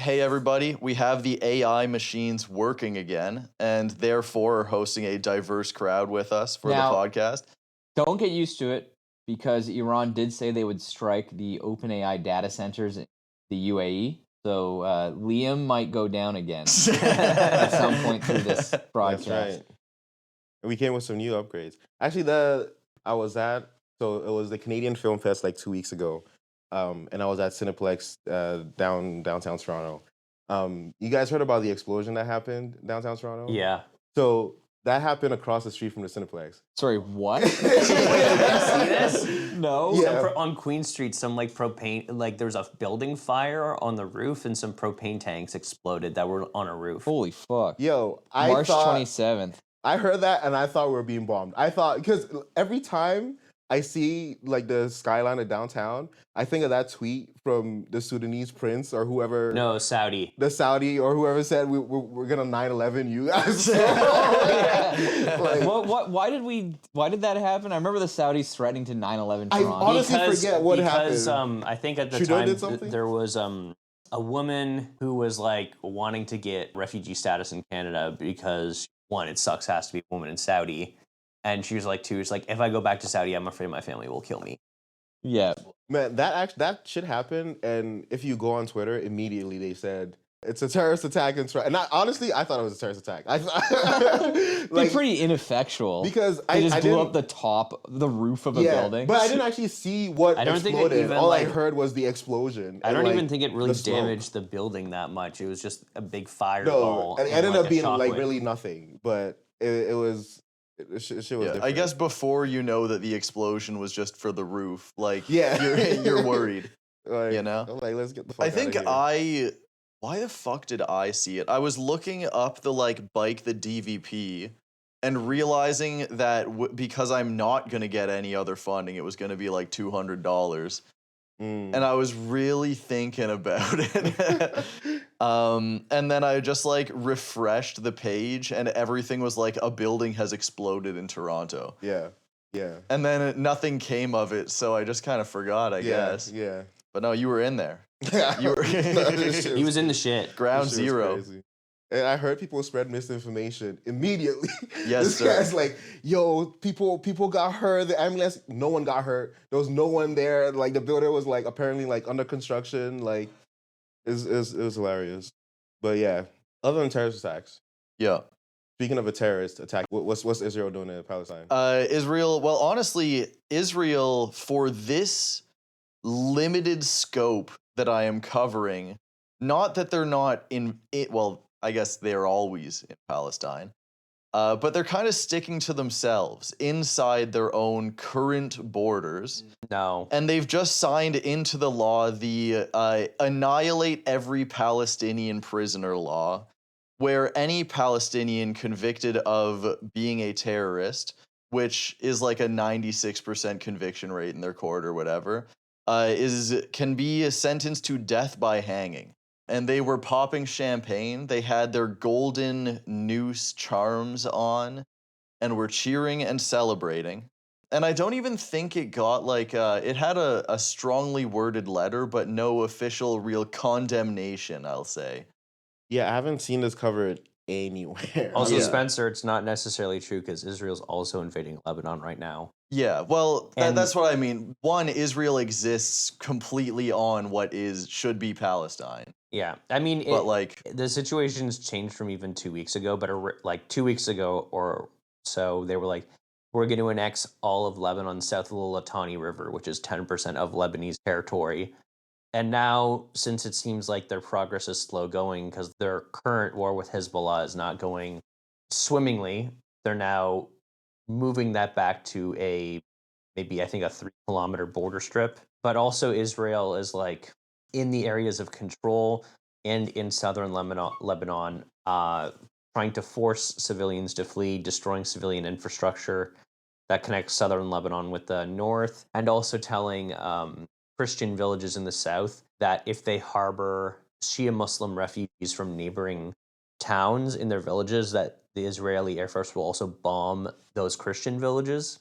hey everybody, we have the AI machines working again, and therefore are hosting a diverse crowd with us for Now- the podcast. Don't get used to it, because Iran did say they would strike the OpenAI data centers in the UAE. So Liam might go down again at some point through this broadcast. That's right. We came with some new upgrades. Actually, I was at, so it was the Canadian Film Fest like 2 weeks ago, and I was at Cineplex downtown Toronto. You guys heard about the explosion that happened downtown Toronto? Yeah. So that happened across the street from the Cineplex. Sorry, what? Wait, you didn't see this? No. Yeah. On Queen Street, some like propane, like there was a building fire on the roof and some propane tanks exploded that were on a roof. Holy fuck. Yo, March 27th. I heard that and I thought we were being bombed. I thought, because every time I see like the skyline of downtown, I think of that tweet from the Sudanese prince or whoever. No, Saudi. The Saudi or whoever said we're gonna 9/11 you guys. Like, Why did that happen? I remember the Saudis threatening to 9/11 I Toronto. honestly forget what happened. I think at the Trudeau did time something? there was a woman who was like wanting to get refugee status in Canada because one, it sucks has to be a woman in Saudi, and she was like two, it's like if I go back to Saudi, I'm afraid my family will kill me. Yeah. Man, that should happen. And if you go on Twitter, immediately they said it's a terrorist attack in Toronto. And honestly, I thought it was a terrorist attack. They're pretty ineffectual. Because they just I blew didn't, up the roof of a building. But I didn't actually see what I don't think it exploded. even, All I like- heard was the explosion. I don't and, even think it really the smoke. damaged the building that much. It was just a big fireball. No, and it ended like up being a like shockwave. really nothing. But it was. Shit was different. I guess before you know that the explosion was just for the roof, like Yeah. you're worried. Like, you know? I'm like, let's get the fuck I think outta here. why the fuck did I see it? I was looking up the bike the DVP and realizing that because I'm not gonna get any other funding, it was gonna be like $200. And I was really thinking about it. And then I just refreshed the page and everything was like a building has exploded in Toronto. Yeah. And then nothing came of it, so I just kind of forgot, I guess. Yeah. But no, you were in there. You were He was in the shit. ground This shit was zero. crazy. And I heard people spread misinformation immediately. Yes, This sir. guy's like, yo, people got hurt. The ambulance, no one got hurt. There was no one there. Like the building was apparently under construction. Like it was hilarious. But yeah, other than terrorist attacks. Yeah. Speaking of a terrorist attack, what's Israel doing in Palestine? Israel, well, honestly, Israel, for this limited scope that I am covering, not that they're not in it, well, I guess they're always in Palestine, but they're kind of sticking to themselves inside their own current borders. No. And they've just signed into the law the Annihilate Every Palestinian Prisoner law, where any Palestinian convicted of being a terrorist, which is like a 96% conviction rate in their court or whatever, can be sentenced to death by hanging. And they were popping champagne. They had their golden noose charms on and were cheering and celebrating. And I don't even think it got it had a strongly worded letter, but no official real condemnation, I'll say. Yeah, I haven't seen this covered anywhere. Also, Yeah. Spencer, it's not necessarily true because Israel's also invading Lebanon right now. Yeah, well, And- that's what I mean. One, Israel exists completely on what should be Palestine. Yeah, I mean, But the situation's changed from even 2 weeks ago, but 2 weeks ago or so, they were like, we're going to annex all of Lebanon south of the Litani River, which is 10% of Lebanese territory. And now, since it seems like their progress is slow going because their current war with Hezbollah is not going swimmingly, they're now moving that back to maybe I think a 3-kilometer border strip. But also Israel is in the areas of control and in southern Lebanon, trying to force civilians to flee, destroying civilian infrastructure that connects southern Lebanon with the north, and also telling Christian villages in the south that if they harbor Shia Muslim refugees from neighboring towns in their villages, that the Israeli Air Force will also bomb those Christian villages.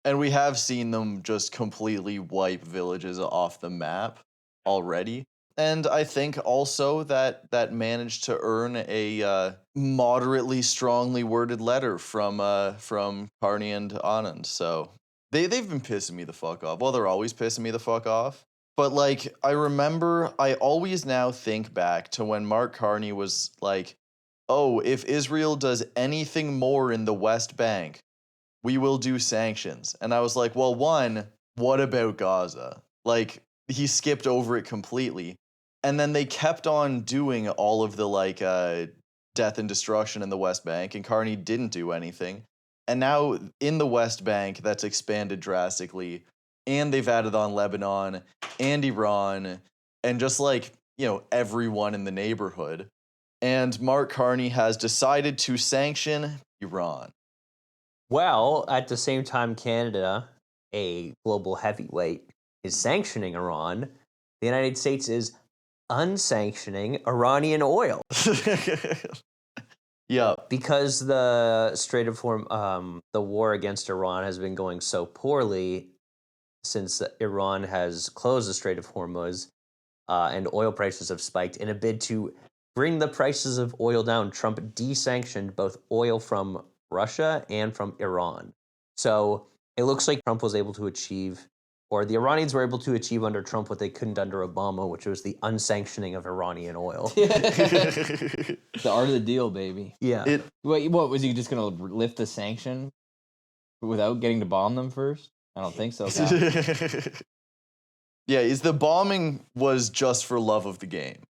and we have seen them just completely wipe villages off the map already. and I think also that managed to earn a moderately strongly worded letter from Carney and Anand. So they've been pissing me the fuck off. Well, they're always pissing me the fuck off. But like I always now think back to when Mark Carney was like, "Oh, if Israel does anything more in the West Bank, we will do sanctions." And I was like, "Well, one, what about Gaza?" Like he skipped over it completely. And then they kept on doing all of the like death and destruction in the West Bank, and Carney didn't do anything. And now in the West Bank, that's expanded drastically, and they've added on Lebanon and Iran, and just like everyone in the neighborhood. And Mark Carney has decided to sanction Iran. Well, at the same time, Canada, a global heavyweight, is sanctioning Iran. The United States is unsanctioning Iranian oil. Yeah. Because the Strait of the war against Iran has been going so poorly since Iran has closed the Strait of Hormuz, and oil prices have spiked. In a bid to bring the prices of oil down, Trump desanctioned both oil from Russia and from Iran. So it looks like Trump was able to achieve, or the Iranians were able to achieve under Trump what they couldn't under Obama, which was the unsanctioning of Iranian oil. The art of the deal, baby. Yeah. Wait, what, was he just going to lift the sanction without getting to bomb them first? I don't think so, Cal. Yeah, the bombing was just for love of the game.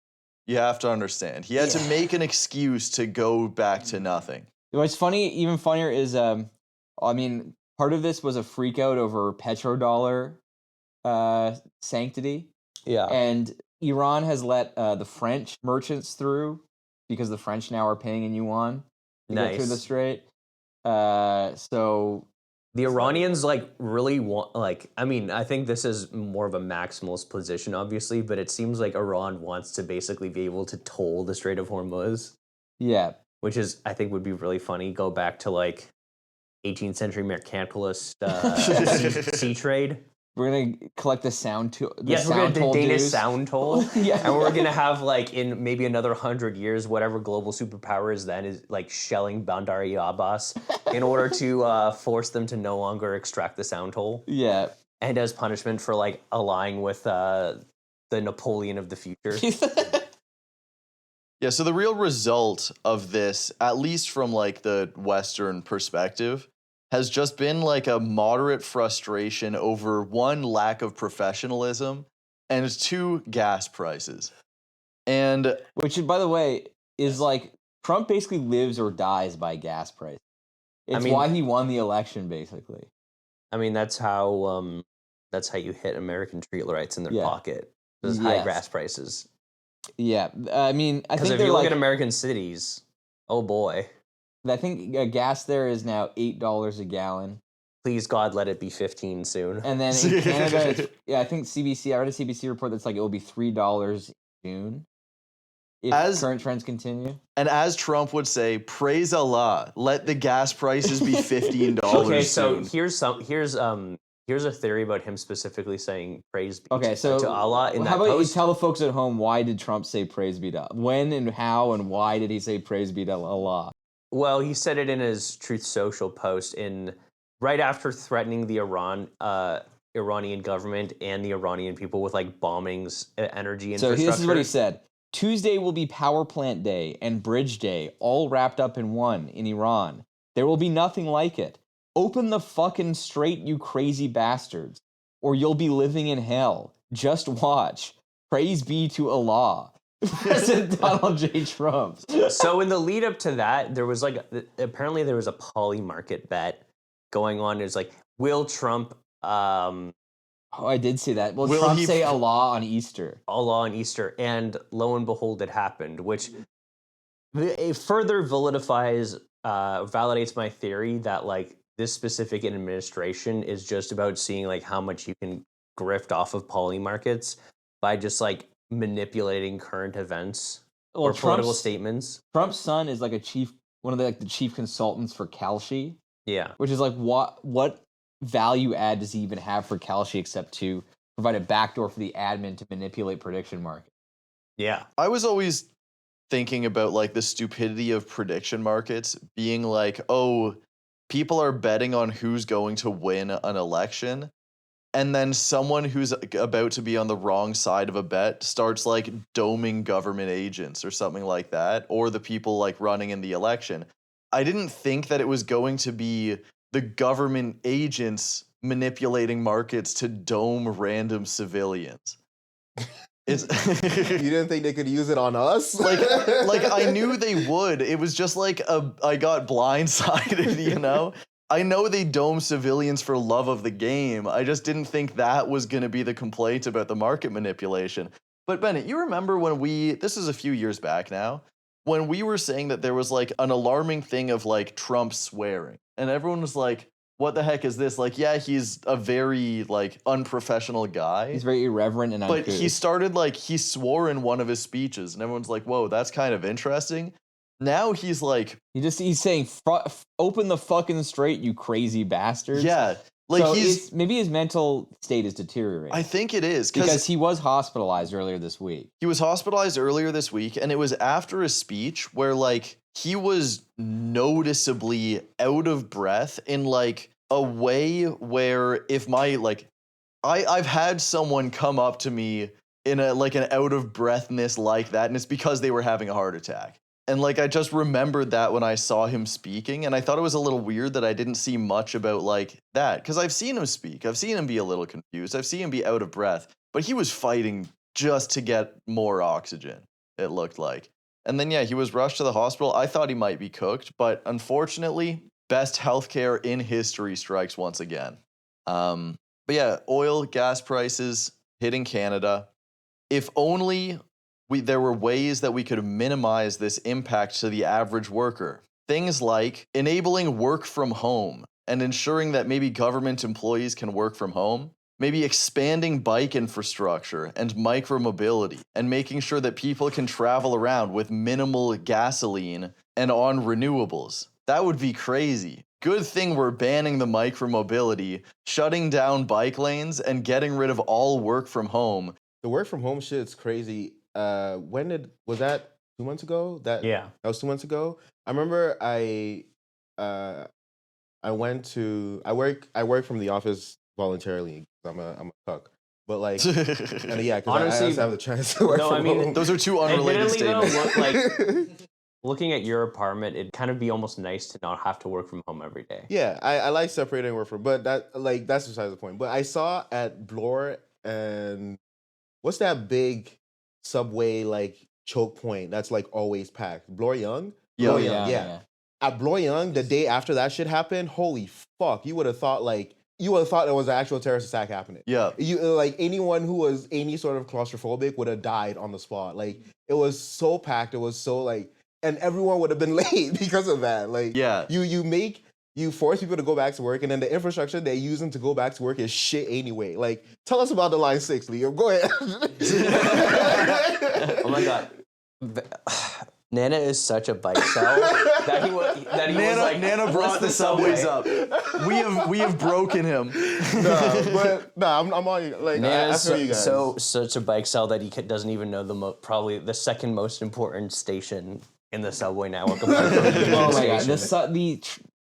You have to understand. He had to make an excuse to go back to nothing. What's funny, even funnier, is part of this was a freak out over petrodollar sanctity. Yeah. And Iran has let the French merchants through because the French now are paying in yuan to get through the strait. So the Iranians really want, I think this is more of a maximalist position, obviously, but it seems like Iran wants to basically be able to toll the Strait of Hormuz. Yeah. Which is, I think, would be really funny. Go back to 18th century mercantilist sea trade. We're going to collect the sound toll. Yes, we're going to Danish sound toll. Yeah. And we're going to have, in maybe another 100 years, whatever global superpower is then is, shelling Bandar Abbas in order to force them to no longer extract the sound toll. Yeah. And as punishment for, allying with the Napoleon of the future. Yeah, so the real result of this, at least from, the Western perspective, has just been a moderate frustration over one, lack of professionalism, and two, gas prices. And which, by the way, is Trump basically lives or dies by gas price. It's why he won the election, basically. I mean, that's how you hit American streetlights in their pocket. Those high gas prices. Yeah, I think because if you look at American cities, oh boy. I think gas there is now $8 a gallon. Please God, let it be 15 soon. And then in Canada, I think I read a CBC report that's it will be $3 in June if current trends continue. And as Trump would say, praise Allah, let the gas prices be $15 okay, soon. so here's a theory about him specifically saying praise be to Allah in that how about post. You tell the folks at home, why did Trump say praise be to Allah? When and how and why did he say praise be to Allah? Well, he said it in his Truth Social post right after threatening the Iranian government and the Iranian people with bombings, energy infrastructure. So this is what he said. Tuesday will be Power Plant Day and Bridge Day, all wrapped up in one in Iran. There will be nothing like it. Open the fucking strait, you crazy bastards, or you'll be living in hell. Just watch. Praise be to Allah. President Donald J. Trump. So in the lead up to that, there was apparently there was a poly market bet going on. It's will Trump oh, I did see that. Will Trump say Allah on Easter? Allah on Easter, and lo and behold, it happened, which it further validates my theory that this specific administration is just about seeing like how much you can grift off of poly markets by just like manipulating current events or political statements. Trump's son is like one of the chief consultants for Kalshi. Yeah. Which is like what value add does he even have for Kalshi except to provide a backdoor for the admin to manipulate prediction markets? Yeah. I was always thinking about like the stupidity of prediction markets being like, oh, people are betting on who's going to win an election. And then someone who's about to be on the wrong side of a bet starts like doming government agents or something like that, or the people like running in the election. I didn't think that it was going to be the government agents manipulating markets to dome random civilians. It's You didn't think they could use it on us? like I knew they would. It was just like I got blindsided, you know? I know they dome civilians for love of the game. I just didn't think that was going to be the complaint about the market manipulation. But Bennett, you remember when this is a few years back now, when we were saying that there was like an alarming thing of like Trump swearing. And everyone was like, what the heck is this? Like, yeah, he's a very like unprofessional guy. He's very irreverent and uncouth. But he started like, he swore in one of his speeches and everyone's like, whoa, that's kind of interesting. Now he's like, he's saying, open the fucking straight, you crazy bastards. yeah. Like so maybe his mental state is deteriorating. I think it is. Because he was hospitalized earlier this week. He was hospitalized earlier this week, and it was after a speech where like he was noticeably out of breath in like a way where if my like I've had someone come up to me in a like an out of breathness like that, and it's because they were having a heart attack. And like I just remembered that when I saw him speaking, and I thought it was a little weird that I didn't see much about like that, because I've seen him speak, I've seen him be a little confused, I've seen him be out of breath, but he was fighting just to get more oxygen, it looked like. And then yeah, he was rushed to the hospital. I thought he might be cooked, but unfortunately, best healthcare in history strikes once again. But yeah, oil, gas prices hitting Canada. If only there were ways that we could minimize this impact to the average worker. Things like enabling work from home and ensuring that maybe government employees can work from home. Maybe expanding bike infrastructure and micromobility and making sure that people can travel around with minimal gasoline and on renewables. That would be crazy. Good thing we're banning the micromobility, shutting down bike lanes, and getting rid of all work from home. The work from home shit's crazy. Was that 2 months ago? That was 2 months ago. I remember I work from the office voluntarily. I'm a cook, but like, and yeah, because I also have the chance to work from home. Those are two unrelated statements. Looking at your apartment, it'd kind of be almost nice to not have to work from home every day. Yeah, I like separating work from, but that's besides the point. But I saw at Bloor and what's that big subway like choke point that's like always packed? Bloor Young? Bloor Young, yeah. At Bloor Young, the day after that shit happened, holy fuck, you would have thought there was an actual terrorist attack happening. Yeah. You like anyone who was any sort of claustrophobic would have died on the spot. Like it was so packed, it was so like, and everyone would have been late because of that. Like yeah. You force people to go back to work, and then the infrastructure they use them to go back to work is shit anyway. Like, tell us about the Line 6, Leo. Go ahead. Oh my god. Nana is such a bike cell that he was like, Nana brought the subways up. We have broken him. I'm on like Nana's you guys. such a bike cell that he doesn't even know probably the second most important station in the subway network. Oh my god,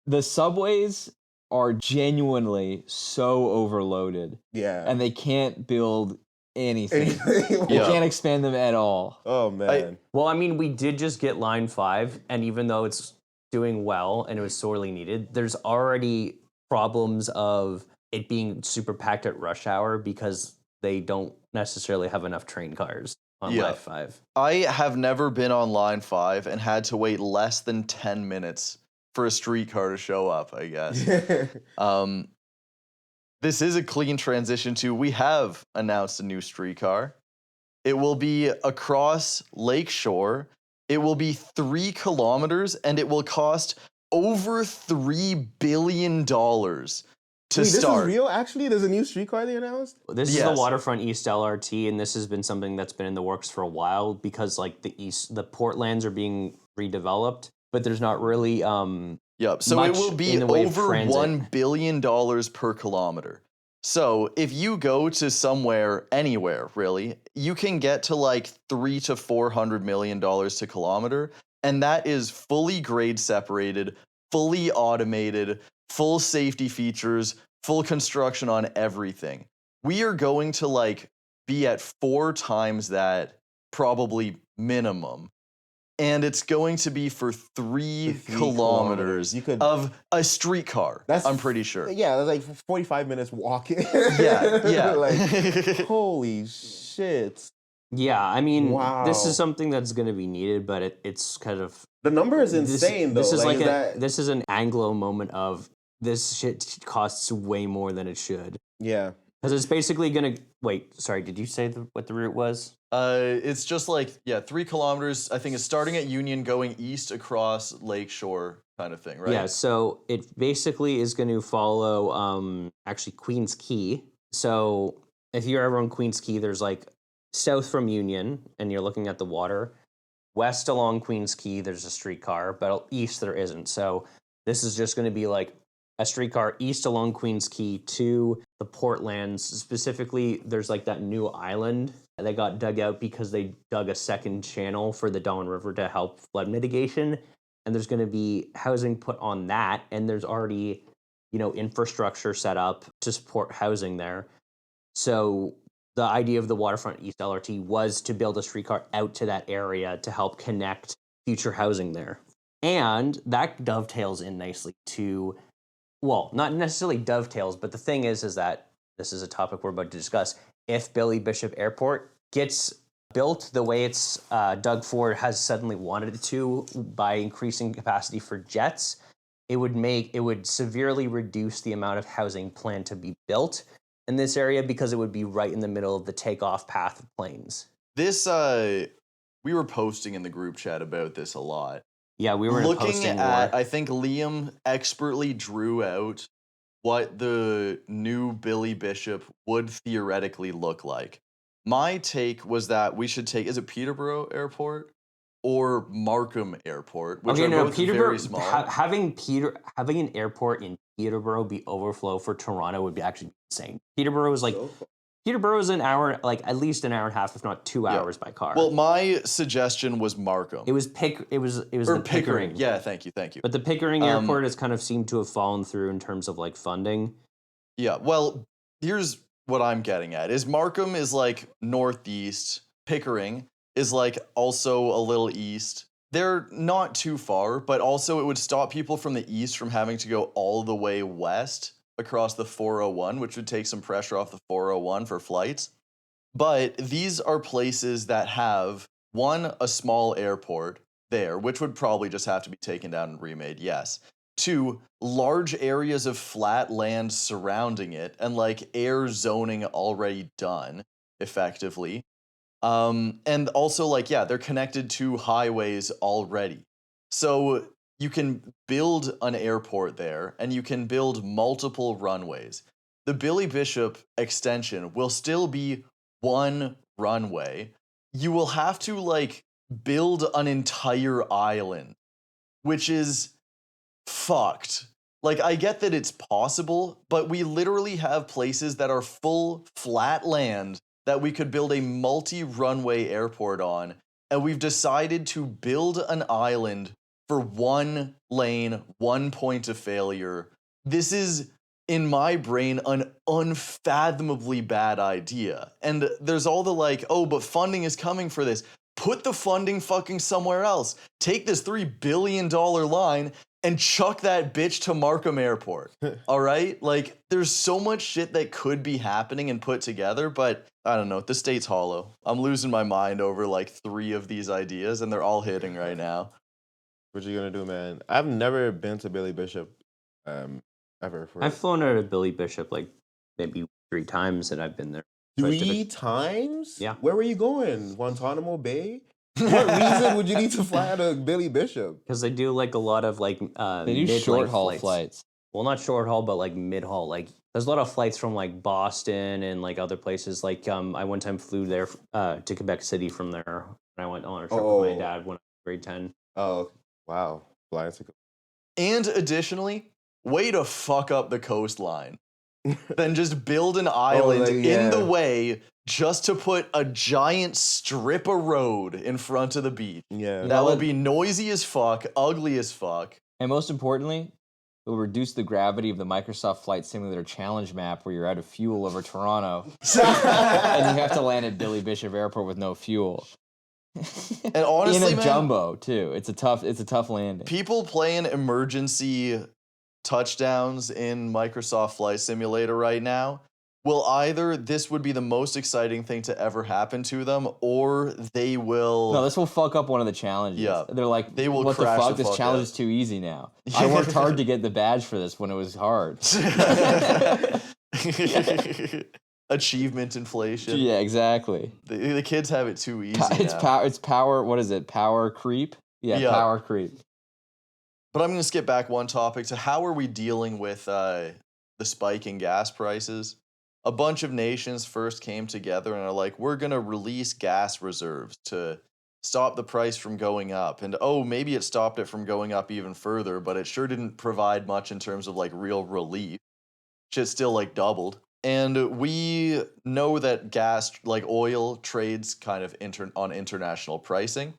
the subways are genuinely so overloaded. Yeah, and they can't build anything. They can't expand them at all. Oh man. We did just get Line 5, and even though it's doing well and it was sorely needed, there's already problems of it being super packed at rush hour because they don't necessarily have enough train cars on Line 5. I have never been on Line 5 and had to wait less than 10 minutes for a streetcar to show up, I guess. This is a clean transition to, we have announced a new streetcar. It will be across Lakeshore. It will be 3 kilometers, and it will cost over $3 billion to start. This is real? Actually, there's a new streetcar they announced? This is the Waterfront East LRT, and this has been something that's been in the works for a while because like the Portlands are being redeveloped, but there's not really so it will be over $1 billion per kilometer. So if you go to somewhere, anywhere really, you can get to like $300 to $400 million to kilometer, and that is fully grade separated, fully automated, full safety features, full construction on everything. We are going to like be at 4 times that, probably minimum. And it's going to be for 3 3 kilometers You could. of a streetcar. I'm pretty sure. Yeah, that's like 45 minutes walking. Yeah. Like, holy shit. Yeah, I mean, this Wow. is something that's going to be needed, but it's kind of The number is insane, though. This is like, this is an Anglo moment of this shit costs way more than it should. Yeah. Because it's basically going to wait. Sorry, did you say what the route was? It's just like 3 kilometers. I think it's starting at Union, going east across Lakeshore, kind of thing, right? Yeah. So it basically is going to follow actually Queens Quay. So if you're ever on Queens Quay, there's like south from Union, and you're looking at the water. West along Queens Quay, there's a streetcar, but east there isn't. So this is just going to be like a streetcar east along Queens Quay to the Portlands. Specifically, there's like that new island that got dug out because they dug a second channel for the Don River to help flood mitigation. And there's going to be housing put on that. And there's already, infrastructure set up to support housing there. So the idea of the Waterfront East LRT was to build a streetcar out to that area to help connect future housing there. And that dovetails in nicely to, well, not necessarily dovetails, but the thing is that this is a topic we're about to discuss. If Billy Bishop Airport gets built the way it's Doug Ford has suddenly wanted it to by increasing capacity for jets, it would severely reduce the amount of housing planned to be built in this area because it would be right in the middle of the takeoff path of planes. This, we were posting in the group chat about this a lot. Yeah, we were in a posting war. I think Liam expertly drew out what the new Billy Bishop would theoretically look like. My take was that we should take, is it Peterborough Airport or Markham Airport, which are both very small. Having an airport in Peterborough be overflow for Toronto would be actually insane. Peterborough is an hour, like at least an hour and a half, if not 2 hours by car. Well, my suggestion was Markham. It was the Pickering. Yeah, thank you. But the Pickering Airport has kind of seemed to have fallen through in terms of like funding. Yeah, well, here's what I'm getting at: is Markham is like northeast, Pickering is like also a little east. They're not too far, but also it would stop people from the east from having to go all the way west across the 401, which would take some pressure off the 401 for flights. But these are places that have, one, a small airport there, which would probably just have to be taken down and remade, yes. 2, large areas of flat land surrounding it and like air zoning already done effectively. And also like, yeah, they're connected to highways already. So you can build an airport there and you can build multiple runways. The Billy Bishop extension will still be one runway. You will have to like build an entire island, which is fucked. Like, I get that it's possible, but we literally have places that are full flat land that we could build a multi-runway airport on, and we've decided to build an island for one lane, one point of failure. This is, in my brain, an unfathomably bad idea. And there's all the like, oh, but funding is coming for this. Put the funding fucking somewhere else. Take this $3 billion line and chuck that bitch to Markham Airport. All right? Like, there's so much shit that could be happening and put together, but I don't know. The state's hollow. I'm losing my mind over like 3 of these ideas, and they're all hitting right now. What you gonna do, man? I've never been to Billy Bishop, ever. I've flown out of Billy Bishop like maybe 3 times, and I've been there. 3 times? Yeah. Where were you going? Guantanamo Bay? What reason would you need to fly out of Billy Bishop? Because they do like a lot of like they do short haul flights. Well, not short haul, but like mid haul. Like there's a lot of flights from like Boston and like other places. Like I one time flew there to Quebec City from there. And I went on a trip with my dad when I was grade 10. Oh, wow. Flying to. And additionally, way to fuck up the coastline. than just build an island like, in the yeah. way just to put a giant strip of road in front of the beach. Yeah. You That know would what? be noisy as fuck, ugly as fuck. And most importantly, it will reduce the gravity of the Microsoft Flight Simulator challenge map where you're out of fuel over Toronto and you have to land at Billy Bishop Airport with no fuel. And honestly, in a man, jumbo too. It's a tough landing. people playing emergency touchdowns in Microsoft Flight Simulator right now will either this would be the most exciting thing to ever happen to them, or they will. No, this will fuck up one of the challenges. Yeah. They're like, They will what the crash fuck? the This fuck challenge out. is too easy now. I worked hard to get the badge for this when it was hard. Achievement inflation. Yeah, exactly. The kids have it too easy. It's now. power. What is it? Power creep. Yeah, power creep. But I'm going to skip back one topic to how are we dealing with the spike in gas prices? A bunch of nations first came together and are like, we're going to release gas reserves to stop the price from going up. And maybe it stopped it from going up even further, but it sure didn't provide much in terms of like real relief. Shit still like doubled. And we know that gas, like oil, trades kind of on international pricing.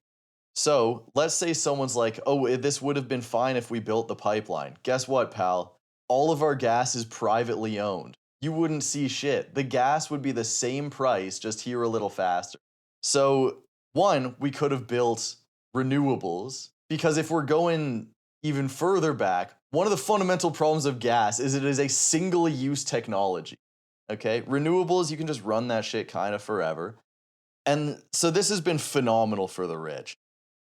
So let's say someone's like, this would have been fine if we built the pipeline. Guess what, pal? All of our gas is privately owned. You wouldn't see shit. The gas would be the same price, just here a little faster. So, one, we could have built renewables, because if we're going even further back, one of the fundamental problems of gas is it is a single-use technology. Okay? Renewables, you can just run that shit kind of forever. And so this has been phenomenal for the rich.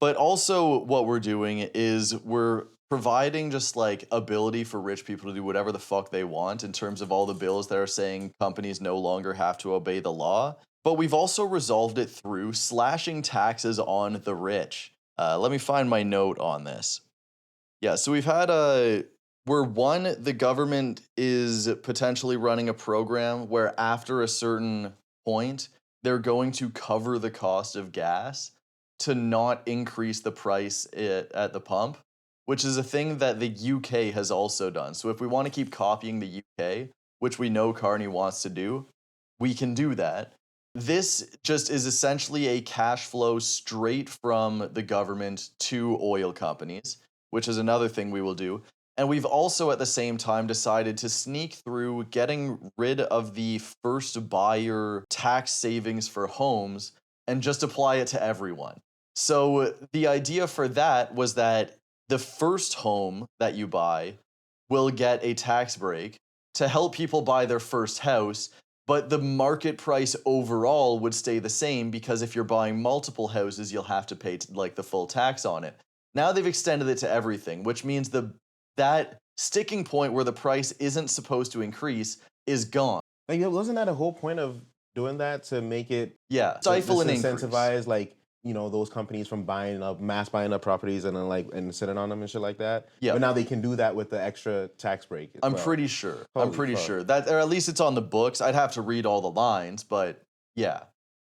But also what we're doing is we're providing just like ability for rich people to do whatever the fuck they want in terms of all the bills that are saying companies no longer have to obey the law. But we've also resolved it through slashing taxes on the rich. Let me find my note on this. Yeah, so we've had the government is potentially running a program where after a certain point, they're going to cover the cost of gas to not increase the price at the pump, which is a thing that the UK has also done. So if we want to keep copying the UK, which we know Carney wants to do, we can do that. This just is essentially a cash flow straight from the government to oil companies, which is another thing we will do. And we've also at the same time decided to sneak through getting rid of the first buyer tax savings for homes and just apply it to everyone. So the idea for that was that the first home that you buy will get a tax break to help people buy their first house, but the market price overall would stay the same because if you're buying multiple houses, you'll have to pay like the full tax on it. Now they've extended it to everything, which means that sticking point where the price isn't supposed to increase is gone. Like, wasn't that a whole point of doing that, to make it stifle and incentivize like, you know, those companies from buying up properties and then and sitting on them and shit like that? Yeah. But now they can do that with the extra tax break. I'm pretty sure. Holy I'm pretty fuck. sure that, or at least it's on the books. I'd have to read all the lines, but yeah.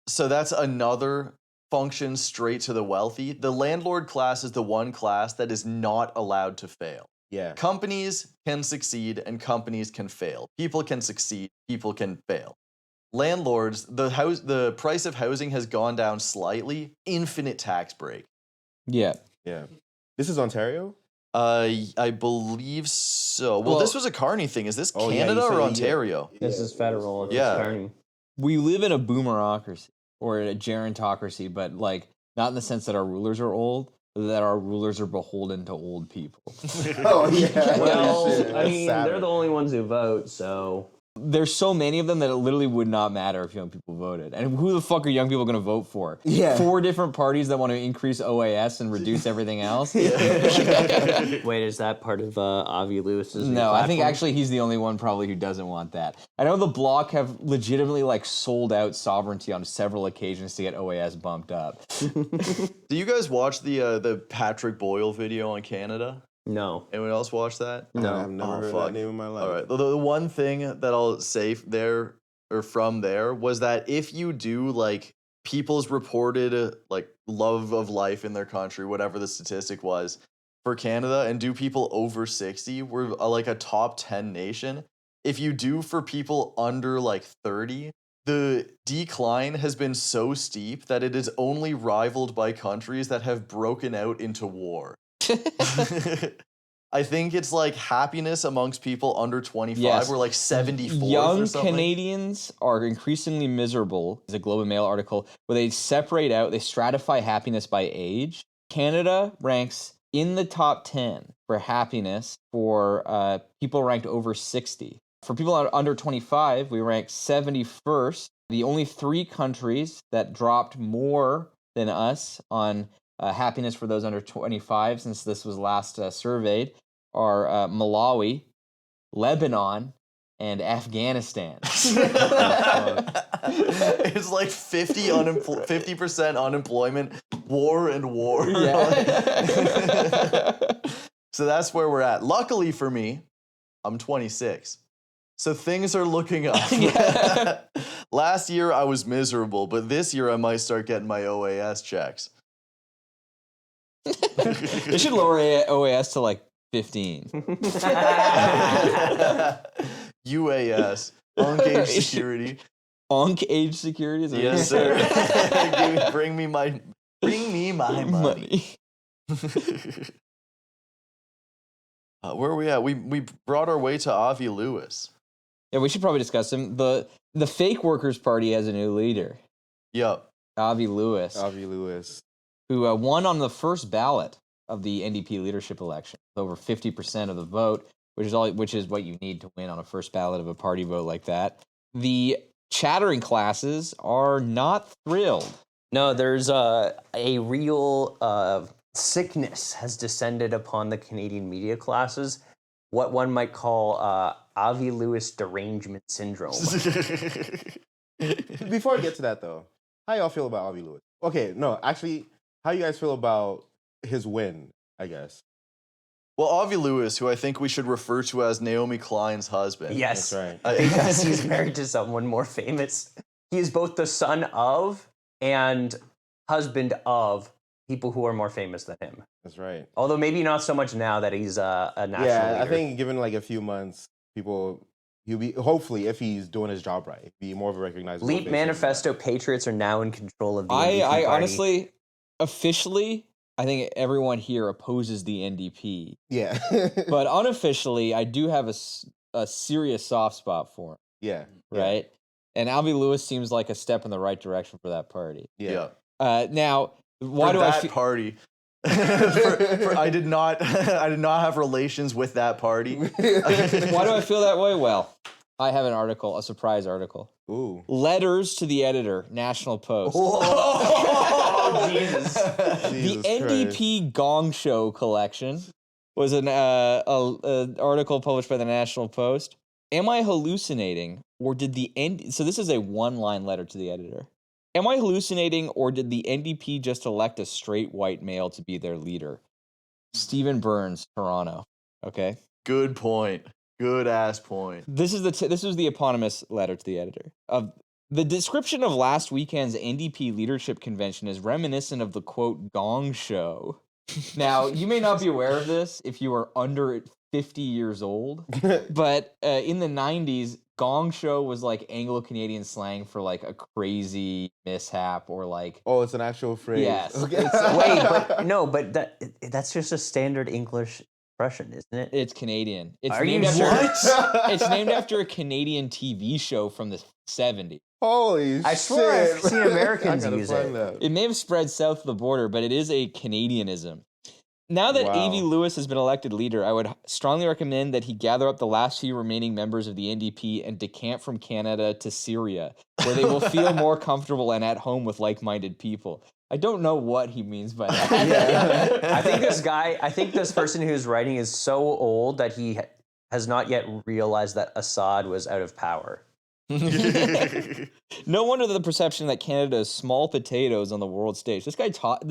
So that's another function straight to the wealthy. The landlord class is the one class that is not allowed to fail. Yeah. Companies can succeed and companies can fail. People can succeed, people can fail. Landlords, the price of housing has gone down slightly, infinite tax break. Yeah. Yeah. This is Ontario? I believe so. Well, this was a Carney thing. Is this Oh, yeah, Canada you or said- Ontario? This is federal. It's Yeah. Carney. We live in a boomerocracy or a gerontocracy, but like not in the sense that our rulers are old, but that our rulers are beholden to old people. Oh, yeah. Well, Shit, I that's mean, savage. they're the only ones who vote, so There's so many of them that it literally would not matter if young people voted. And who the fuck are young people going to vote for? Yeah. 4 different parties that want to increase OAS and reduce everything else? wait, is that part of Avi Lewis's? No, I think actually he's the only one probably who doesn't want that. I know the Bloc have legitimately like sold out sovereignty on several occasions to get OAS bumped up. Do you guys watch the Patrick Boyle video on Canada? No. Anyone else watch that? No. I've never heard fuck. that name in my life. All right. The one thing that I'll say there or from there was that if you do like people's reported like love of life in their country, whatever the statistic was for Canada, and do people over 60, we're like a top 10 nation. if you do for people under like 30, the decline has been so steep that it is only rivaled by countries that have broken out into war. I think it's like happiness amongst people under 25. Yes. We're like 74 Young or something. Canadians are increasingly miserable. It's a Globe and Mail article where they separate out, they stratify happiness by age. Canada ranks in the top 10 for happiness for people ranked over 60. For people under 25, we rank 71st. The only 3 countries that dropped more than us on happiness for those under 25, since this was last surveyed, are Malawi, Lebanon, and Afghanistan. It's like 50% unemployment, war and war. Yeah. So that's where we're at. Luckily for me, I'm 26. So things are looking up. Yeah. Last year I was miserable, but this year I might start getting my OAS checks. They should lower OAS to like 15. UAS, ungaged security. Age security? Is that Yes, what you sir. Bring me my money. Where are we at? We brought our way to Avi Lewis. Yeah, we should probably discuss him. The Fake Workers Party has a new leader, Yep. Avi Lewis, Avi Lewis. who won on the first ballot of the NDP leadership election, over 50% of the vote, which is what you need to win on a first ballot of a party vote like that. The chattering classes are not thrilled. No, there's a real sickness has descended upon the Canadian media classes, what one might call Avi Lewis derangement syndrome. Before I get to that, though, how y'all feel about Avi Lewis? Okay, no, actually, how you guys feel about his win, I guess? Well, Avi Lewis, who I think we should refer to as Naomi Klein's husband. Yes, That's right. because he's married to someone more famous. He is both the son of and husband of people who are more famous than him. That's right. Although maybe not so much now that he's a national leader. I think given like a few months, he'll be, hopefully, if he's doing his job right, be more of a recognizable Leap face. Manifesto patriots are now in control of the NDP I party. honestly, officially, I think everyone here opposes the NDP. Yeah. But unofficially, I do have a serious soft spot for him, Yeah. right? And Avi Lewis seems like a step in the right direction for that party. Yeah. Now, why For do I that feel... party? I did not have relations with that party. Why do I feel that way? Well, I have an article, a surprise article. Ooh. Letters to the editor, National Post. Oh, Jesus. The NDP Gong Show collection was an article published by the National Post. Am I hallucinating, or did the So this is a one-line letter to the editor. Am I hallucinating, or did the NDP just elect a straight white male to be their leader? Stephen Burns, Toronto. Okay. Good point. Good ass point. This is this was the eponymous letter to the editor. The description of last weekend's NDP leadership convention is reminiscent of the quote Gong Show. Now, you may not be aware of this if you are under 50 years old, but in the 90s, Gong Show was like Anglo-Canadian slang for like a crazy mishap or like... Oh, it's an actual phrase. Yes. Okay. Wait, but that's just a standard English expression, isn't it? It's Canadian. It's Are named you after sure? It's named after a Canadian TV show from the 70s. Holy shit. I swear I've seen Americans I gotta use find it. that. It may have spread south of the border, but it is a Canadianism. Now that Wow. Avi Lewis has been elected leader, I would strongly recommend that he gather up the last few remaining members of the NDP and decamp from Canada to Syria, where they will feel more comfortable and at home with like-minded people. I don't know what he means by that. I think this person who's writing is so old that he has not yet realized that Assad was out of power. No wonder the perception that Canada is small potatoes on the world stage. This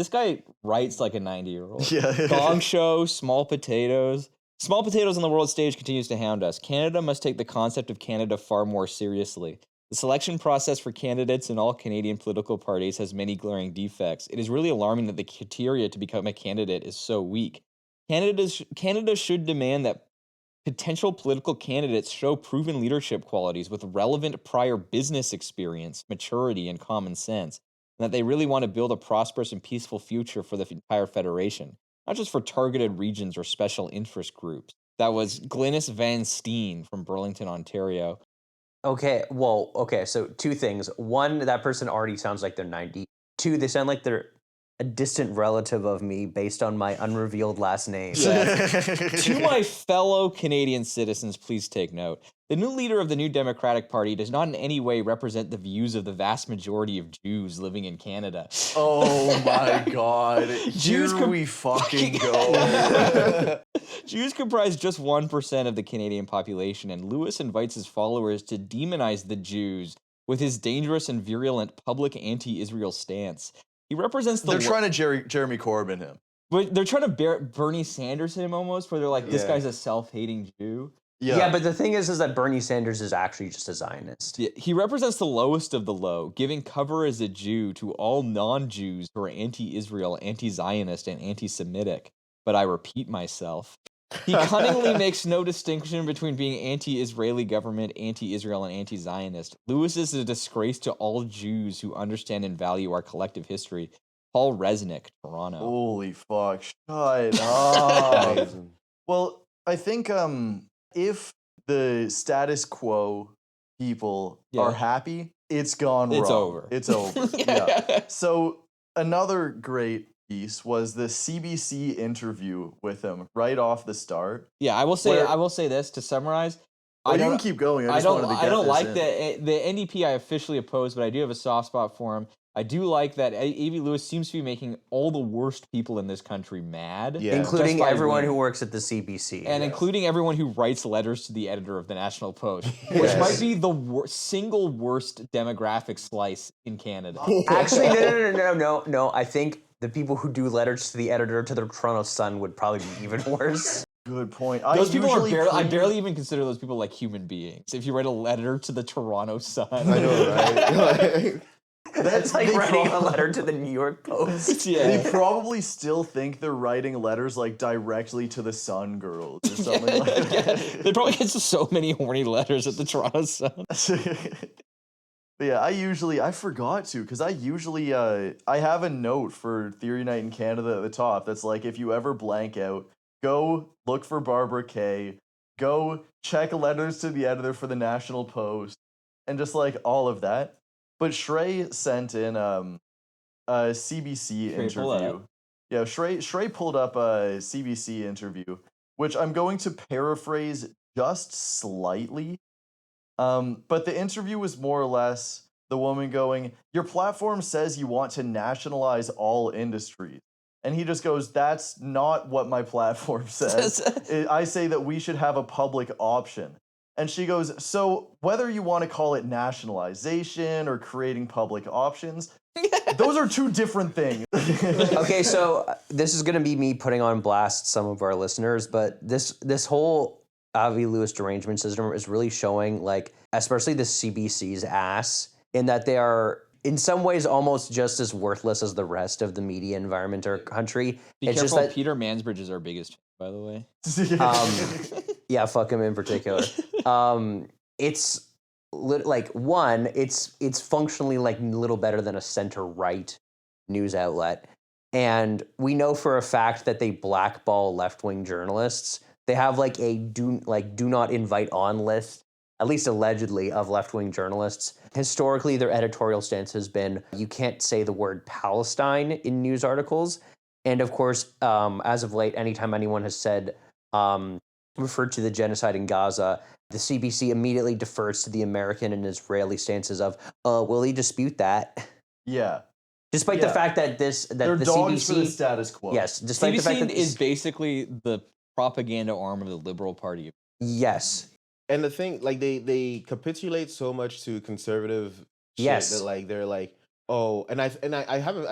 guy writes like a 90-year-old. Yeah. Gong Show, small potatoes. Small potatoes on the world stage continues to hound us. Canada must take the concept of Canada far more seriously. The selection process for candidates in all Canadian political parties has many glaring defects. It is really alarming that the criteria to become a candidate is so weak. Canada should demand that potential political candidates show proven leadership qualities with relevant prior business experience, maturity, and common sense, and that they really want to build a prosperous and peaceful future for the entire federation, not just for targeted regions or special interest groups. That was Glynis Van Steen from Burlington, Ontario. Okay, so two things. One, that person already sounds like they're 90. Two, they sound like they're a distant relative of me based on my unrevealed last name. To my fellow Canadian citizens, please take note. The new leader of the New Democratic Party does not in any way represent the views of the vast majority of Jews living in Canada. Oh my God. Here we fucking go. Jews comprise just 1% of the Canadian population, and Lewis invites his followers to demonize the Jews with his dangerous and virulent public anti-Israel stance. He represents the... They're trying to Jeremy Corbyn him. But they're trying to Bernie Sanders him almost, where they're like, this Yeah. guy's a self-hating Jew. Yeah, but the thing is that Bernie Sanders is actually just a Zionist. Yeah, he represents the lowest of the low, giving cover as a Jew to all non-Jews who are anti-Israel, anti-Zionist, and anti-Semitic. But I repeat myself. He cunningly makes no distinction between being anti-Israeli government, anti-Israel, and anti-Zionist. Lewis is a disgrace to all Jews who understand and value our collective history. Paul Resnick, Toronto. Holy fuck. Shut up. Amazing. Well, I think if the status quo people are happy, it's gone wrong. It's over. It's over. Yeah. So another great piece was the CBC interview with him right off the start. Yeah, I will say this to summarize. You can keep going. I don't like the NDP I officially oppose, but I do have a soft spot for him. I do like that Avi Lewis seems to be making all the worst people in this country mad. Yeah. Including everyone who works at the CBC. And including everyone who writes letters to the editor of the National Post, which might be the single worst demographic slice in Canada. Actually, no. I think the people who do letters to the editor to the Toronto Sun would probably be even worse. Good point. Those people are I barely even consider those people like human beings. If you write a letter to the Toronto Sun. I know, right? That's like writing a letter to the New York Post. Yeah. They probably still think they're writing letters like directly to the Sun Girls or something like that. They probably get so many horny letters at the Toronto Sun. But yeah, I forgot to, because I have a note for Theory Night in Canada at the top that's like, if you ever blank out, go look for Barbara Kay, go check letters to the editor for the National Post, and just like all of that. But Shrey sent in a CBC interview. Yeah, Shrey pulled up a CBC interview, which I'm going to paraphrase just slightly. But the interview was more or less the woman going, "Your platform says you want to nationalize all industries." And he just goes, "That's not what my platform says. I say that we should have a public option." And she goes, "So whether you want to call it nationalization or creating public options, those are two different things." Okay, so this is going to be me putting on blast some of our listeners, but this whole Avi Lewis derangement system is really showing, like, especially the CBC's ass, in that they are in some ways almost just as worthless as the rest of the media environment or country. It's just that Peter Mansbridge is our biggest, by the way. Yeah, fuck him in particular. It's it's functionally like a little better than a center-right news outlet. And we know for a fact that they blackball left-wing journalists. They have like a do not invite on list, at least allegedly, of left-wing journalists. Historically, their editorial stance has been, you can't say the word Palestine in news articles. And of course, as of late, anytime anyone has said, referred to the genocide in Gaza, the CBC immediately defers to the American and Israeli stances of, will he dispute that? Yeah. Despite the fact that they're the dogs CBC for the status quo. Yes, despite CBC the fact that is basically the propaganda arm of the Liberal Party. Yes. And the thing, like, they capitulate so much to conservative shit that, like, they're like, oh, and I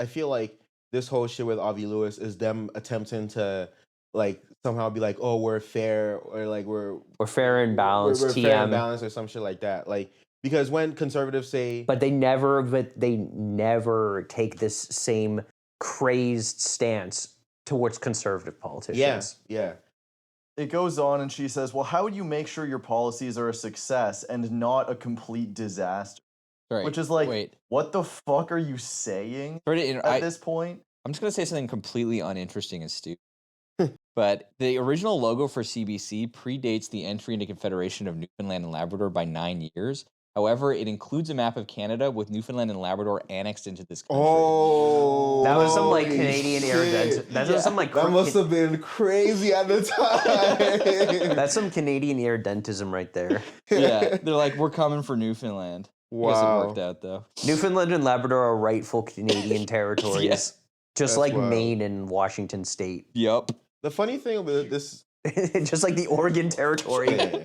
feel like this whole shit with Avi Lewis is them attempting to, like, somehow be like, oh, we're fair, or like we're fair and balanced, we're fair and balanced, or some shit like that. Like, because when conservatives say, but they never take this same crazed stance towards conservative politicians. Yeah. it goes on and she says, well, how would you make sure your policies are a success and not a complete disaster? Sorry, Which is like, wait. what the fuck are you saying Sorry to at this point? I'm just gonna say something completely uninteresting and stupid. But the original logo for CBC predates the entry into Confederation of Newfoundland and Labrador by 9 years. However, it includes a map of Canada with Newfoundland and Labrador annexed into this country. Oh, That was some like holy Canadian shit. irident. That was some like That must have been crazy at the time. That's some Canadian irredentism right there. Yeah, they're like, we're coming for Newfoundland. I guess it Wow. worked out though. Newfoundland and Labrador are rightful Canadian territories, Yes. just That's like wild. Maine and Washington State, Yup. The funny thing about this, just like the Oregon Territory. yeah.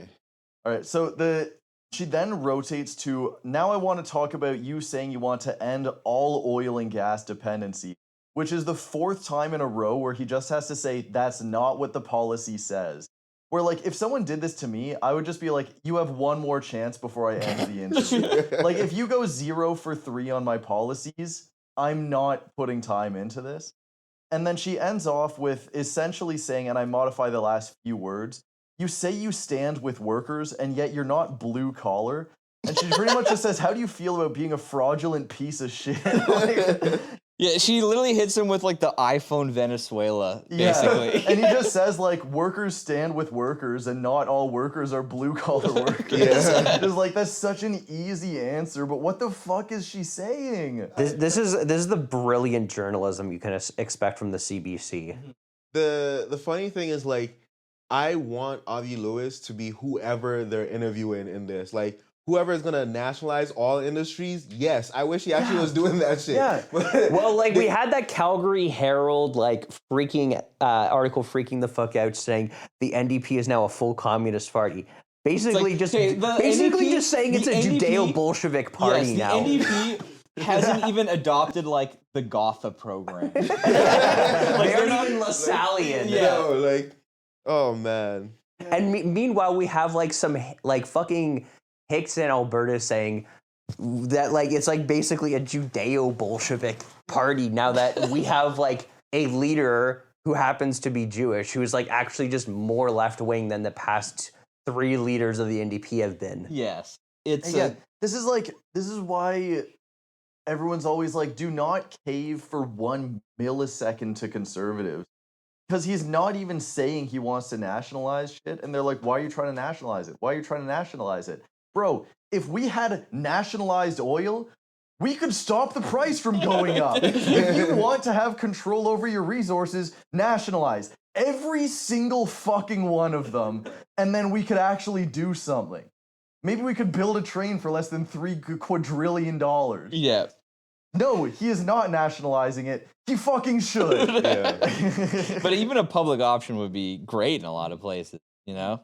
All right, so she then rotates to, now I want to talk about you saying you want to end all oil and gas dependency, which is the 4th time in a row where he just has to say, that's not what the policy says. Where, like, if someone did this to me, I would just be like, you have one more chance before I end the interview. Like, if you go 0 for 3 on my policies, I'm not putting time into this. And then she ends off with essentially saying, and I modify the last few words, you say you stand with workers, and yet you're not blue collar. And she pretty much just says, how do you feel about being a fraudulent piece of shit? Like, Yeah, she literally hits him with like the iPhone Venezuela, basically. And he just says, like, workers stand with workers, and not all workers are blue collar workers. Yeah. Just like, that's such an easy answer, but what the fuck is she saying? This is the brilliant journalism you can expect from the CBC. The funny thing is, like, I want Avi Lewis to be whoever they're interviewing in this. Like, whoever is gonna nationalize all industries, yes. I wish he actually was doing that shit. Yeah. Well, like we had that Calgary Herald like freaking article freaking the fuck out saying the NDP is now a full communist party. Basically, like, just okay, the basically NDP just saying it's a the NDP Judeo-Bolshevik party yes, now. the NDP hasn't even adopted like the Gotha program. They aren't even Lassallean. Yeah. No, like, oh man. And meanwhile, we have like some like fucking hicks in Alberta saying that like it's like basically a Judeo-Bolshevik party now that we have like a leader who happens to be Jewish who is like actually just more left-wing than the past 3 leaders of the NDP have been. Yes. It's Again, this is why everyone's always like, do not cave for 1 millisecond to conservatives. Because he's not even saying he wants to nationalize shit, and they're like, why are you trying to nationalize it? Why are you trying to nationalize it? Bro, if we had nationalized oil, we could stop the price from going up. If you want to have control over your resources, nationalize every single fucking one of them, and then we could actually do something. Maybe we could build a train for less than $3 quadrillion. yeah. No, he is not nationalizing it. He fucking should. Yeah. But even a public option would be great in a lot of places, you know?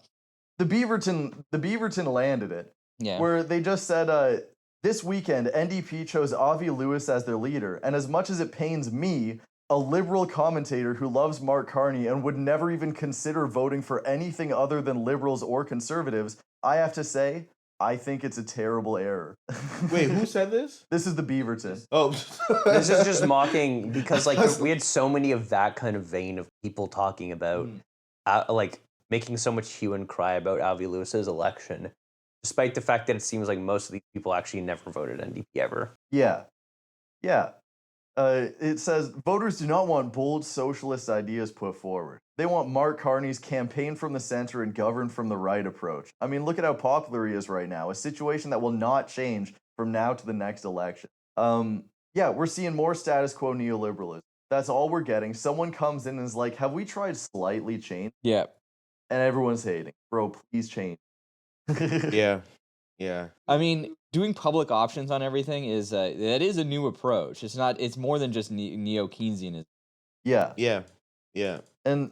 The Beaverton landed it. Yeah. Where they just said, this weekend, NDP chose Avi Lewis as their leader, and as much as it pains me, a liberal commentator who loves Mark Carney and would never even consider voting for anything other than liberals or conservatives, I have to say, I think it's a terrible error. Wait, who said this? This is the Beaverton. Oh. This is just mocking because like we had so many of that kind of vein of people talking about like making so much hue and cry about Avi Lewis's election, despite the fact that it seems like most of these people actually never voted NDP ever. Yeah. It says, voters do not want bold socialist ideas put forward. They want Mark Carney's campaign from the center and govern from the right approach. I mean, look at how popular he is right now, a situation that will not change from now to the next election. Yeah, we're seeing more status quo neoliberalism. That's all we're getting. Someone comes in and is like, have we tried slightly change? Yeah. And everyone's hating. Bro, please change. Yeah. Yeah. I mean, doing public options on everything is that is a new approach. It's more than just neo-Keynesianism. Yeah. Yeah. Yeah. And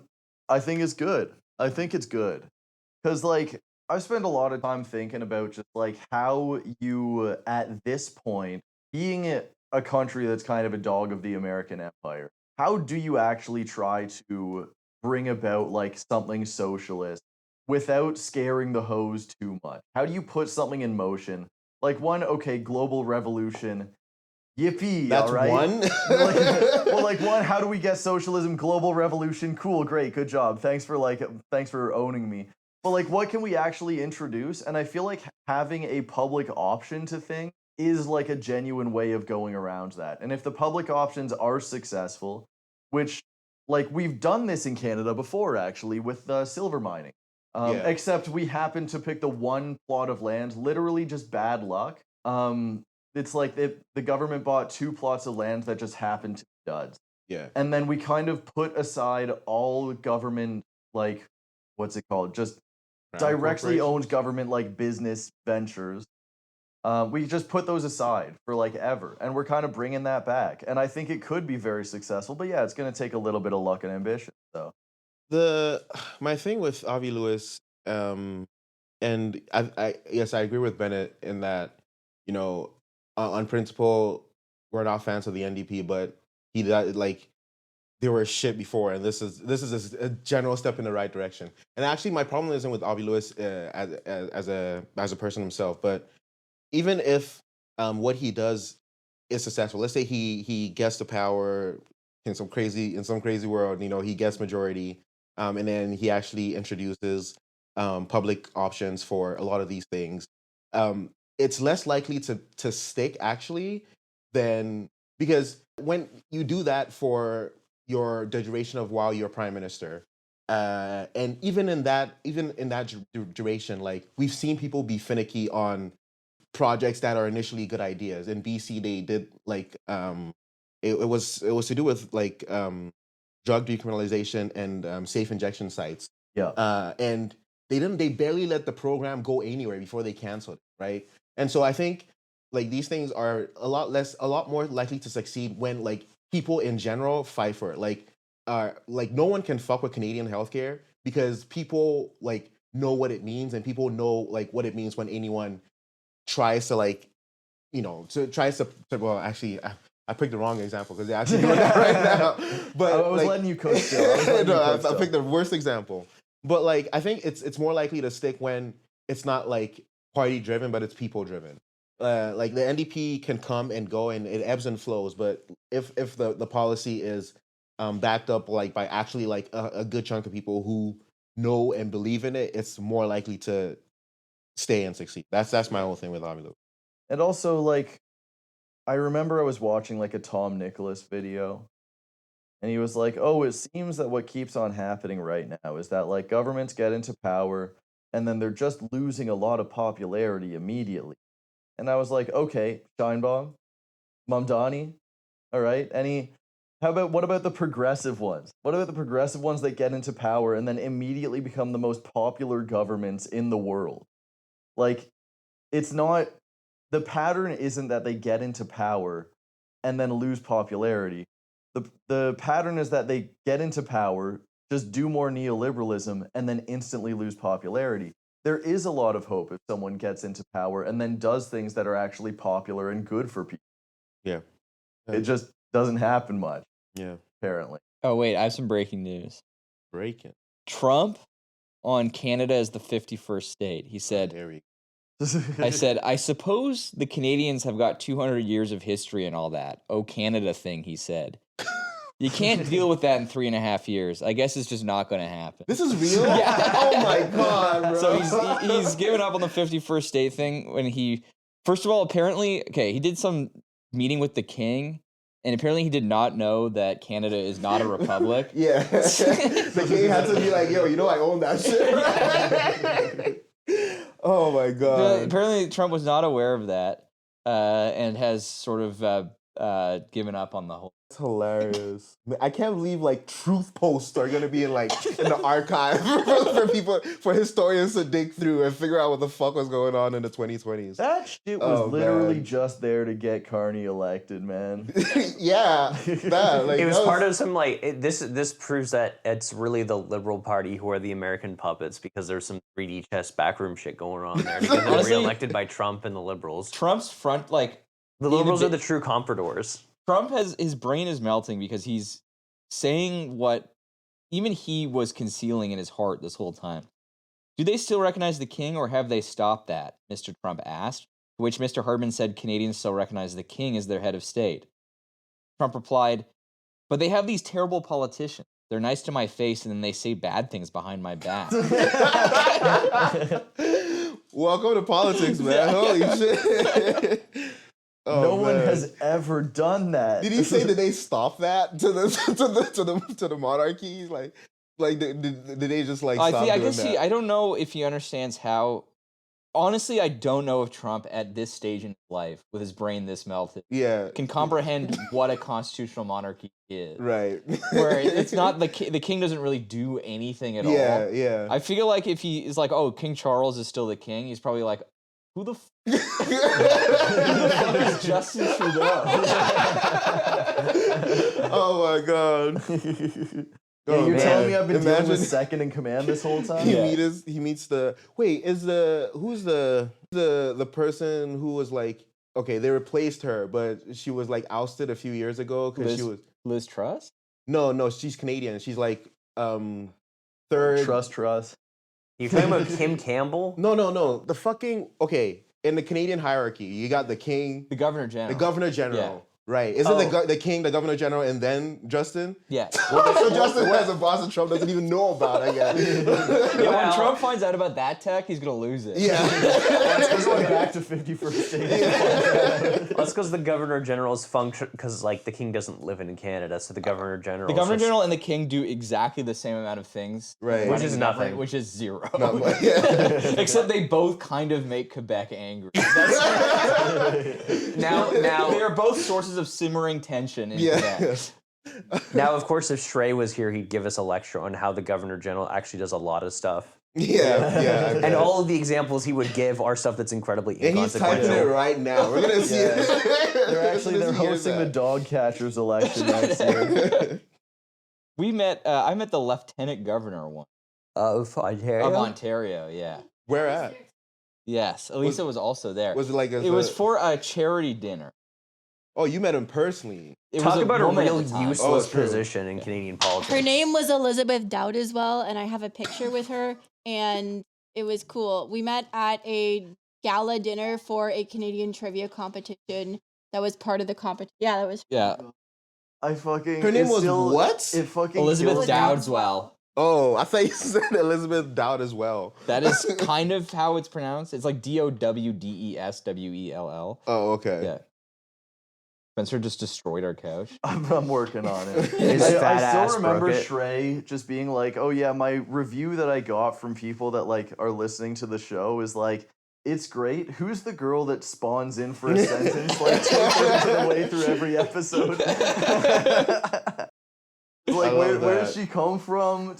I think it's good. I think it's good. Because, like, I've spent a lot of time thinking about just, like, how you, at this point, being a country that's kind of a dog of the American empire, how do you actually try to bring about, like, something socialist without scaring the hose too much? How do you put something in motion? Like, one, okay, global revolution. Yippee! That's all right. one. One. How do we get socialism? Global revolution. Cool. Great. Good job. Thanks for owning me. But like, what can we actually introduce? And I feel like having a public option to things is like a genuine way of going around that. And if the public options are successful, which like we've done this in Canada before actually with silver mining, except we happen to pick the one plot of land, literally just bad luck. It's like the government bought 2 plots of land that just happened to be duds. Yeah. And then we kind of put aside all government, like, what's it called? Just directly owned government like business ventures. We just put those aside for like ever, and we're kind of bringing that back. And I think it could be very successful, but yeah, it's going to take a little bit of luck and ambition. So My thing with Avi Lewis, and I yes, I agree with Bennett in that, you know, on principle, we're not fans of the NDP, but he like they were shit before, and this is a general step in the right direction. And actually, my problem isn't with Avi Lewis as a person himself, but even if what he does is successful, let's say he gets the power in some crazy world, you know, he gets majority, and then he actually introduces public options for a lot of these things. It's less likely to stick actually than, because when you do that for the duration of while you're prime minister, and even in that duration, like we've seen people be finicky on projects that are initially good ideas. In BC, they did like it was to do with like drug decriminalization and safe injection sites. yeah, And they barely let the program go anywhere before they canceled it, right? And so I think like these things are a lot more likely to succeed when like people in general fight for it. Like no one can fuck with Canadian healthcare because people like know what it means, and people know like what it means when anyone tries to like, you know, well, actually, I picked the wrong example because they're actually doing that right now. But I was letting you coach still. I picked the worst example. But like, I think it's more likely to stick when it's not like party driven, but it's people driven. Like the NDP can come and go, and it ebbs and flows. But if the policy is backed up like by actually like a good chunk of people who know and believe in it, it's more likely to stay and succeed. That's my whole thing with Avi Lewis. And also, like, I remember I was watching like a Tom Nicholas video, and he was like, "Oh, it seems that what keeps on happening right now is that like governments get into power, and then they're just losing a lot of popularity immediately." And I was like, "Okay, Scheinbaum, Mamdani, all right. What about the progressive ones? What about the progressive ones that get into power and then immediately become the most popular governments in the world? Like, it's not, the pattern isn't that they get into power and then lose popularity. The pattern is that they get into power, just do more neoliberalism, and then instantly lose popularity. There is a lot of hope if someone gets into power and then does things that are actually popular and good for people. Yeah. It just doesn't happen much, Yeah. apparently. Oh, wait, I have some breaking news. Breaking. Trump on Canada as the 51st state. He said, There we I suppose the Canadians have got 200 years of history and all that. Oh, Canada thing, he said. You can't deal with that in 3.5 years. I guess it's just not going to happen. This is real? Yeah. Oh my God, bro. So he's given up on the 51st state thing when he, first of all, apparently, okay, he did some meeting with the king, and apparently he did not know that Canada is not a republic. Yeah. The king had to be like, yo, you know I own that shit. Oh my God. Apparently Trump was not aware of that and has sort of given up on the whole. It's hilarious. I can't believe like truth posts are gonna be in the archive for historians to dig through and figure out what the fuck was going on in the 2020s. That shit was literally just there to get Carney elected, man. Yeah, that, like, it was part of some like this proves that it's really the Liberal Party who are the American puppets, because there's some 3D chess backroom shit going on there to get them Honestly, reelected by Trump and the Liberals. Trump's front, like, The Liberals are the true compradors. Trump his brain is melting because he's saying what even he was concealing in his heart this whole time. Do they still recognize the king, or have they stopped that? Mr. Trump asked. To which Mr. Hardman said Canadians still recognize the king as their head of state. Trump replied, but they have these terrible politicians. They're nice to my face and then they say bad things behind my back. Welcome to politics, man. Holy shit. Oh, no one man. has ever done that. Did he say that they stop that to the monarchy? Like did they just like stop I doing guess that? I don't know if he understands how. Honestly, I don't know if Trump at this stage in his life, with his brain this melted, can comprehend what a constitutional monarchy is. Right. Where it's not the king doesn't really do anything at all. Yeah. I feel like if he is like, oh, King Charles is still the king, he's probably like, who the fuck is Justin Trudeau? Oh my god. Yeah, you're telling me I've been dealing Imagine- with second in command this whole time? He meets the who's the person who was like, okay, they replaced her, but she was like ousted a few years ago because she was Liz Truss? no, she's Canadian. She's like third. Trust. You're talking about Kim Campbell? No. The fucking okay. In the Canadian hierarchy, you got the king, The Governor General. the governor general. Yeah. Right. Isn't the king, the governor general, and then Justin? Yeah. So Justin has a boss that Trump doesn't even know about, I guess. Yeah, when Trump finds out about that tech, he's going to lose it. Yeah. We're going back to 51st state. That's because the governor general's function, because like the king doesn't live in Canada, so the governor general. The Governor General and the King do exactly the same amount of things. Right. Which is running nothing. government, Which is zero. Not much. Yeah. Except they both kind of make Quebec angry. Now, They are both sources of simmering tension in Quebec. now, of course, if Shrey was here, he'd give us a lecture on how the governor general actually does a lot of stuff. Yeah. And all of the examples he would give are stuff that's incredibly And he's typing inconsequential. it right now. We're gonna see it. They're hosting the dog catchers election next year. I met the lieutenant governor once. Of Ontario? Of Ontario, yeah. Where at? Yes, Elisa was also there. Was it like It was for a charity dinner. Oh, you met him personally. It Talk was about a woman at real the time. useless true. position in Canadian politics. Her name was Elizabeth Dowd as well, and I have a picture with her, and it was cool. We met at a gala dinner for a Canadian trivia competition that was part of the competition. Yeah, that was. Yeah, Her name was what? It fucking Elizabeth kills me. Dowdswell. Oh, I thought you said Elizabeth Dowd as well. That is kind of how it's pronounced. It's like Dowdeswell. Oh, okay. Yeah. Spencer just destroyed our couch. I'm working on it. His fat I ass still remember broke it. Shrey just being like, "Oh yeah, my review that I got from people that like are listening to the show is like, it's great. Who's the girl that spawns in for a sentence like 2/3 of the way through every episode? Like, where does she come from?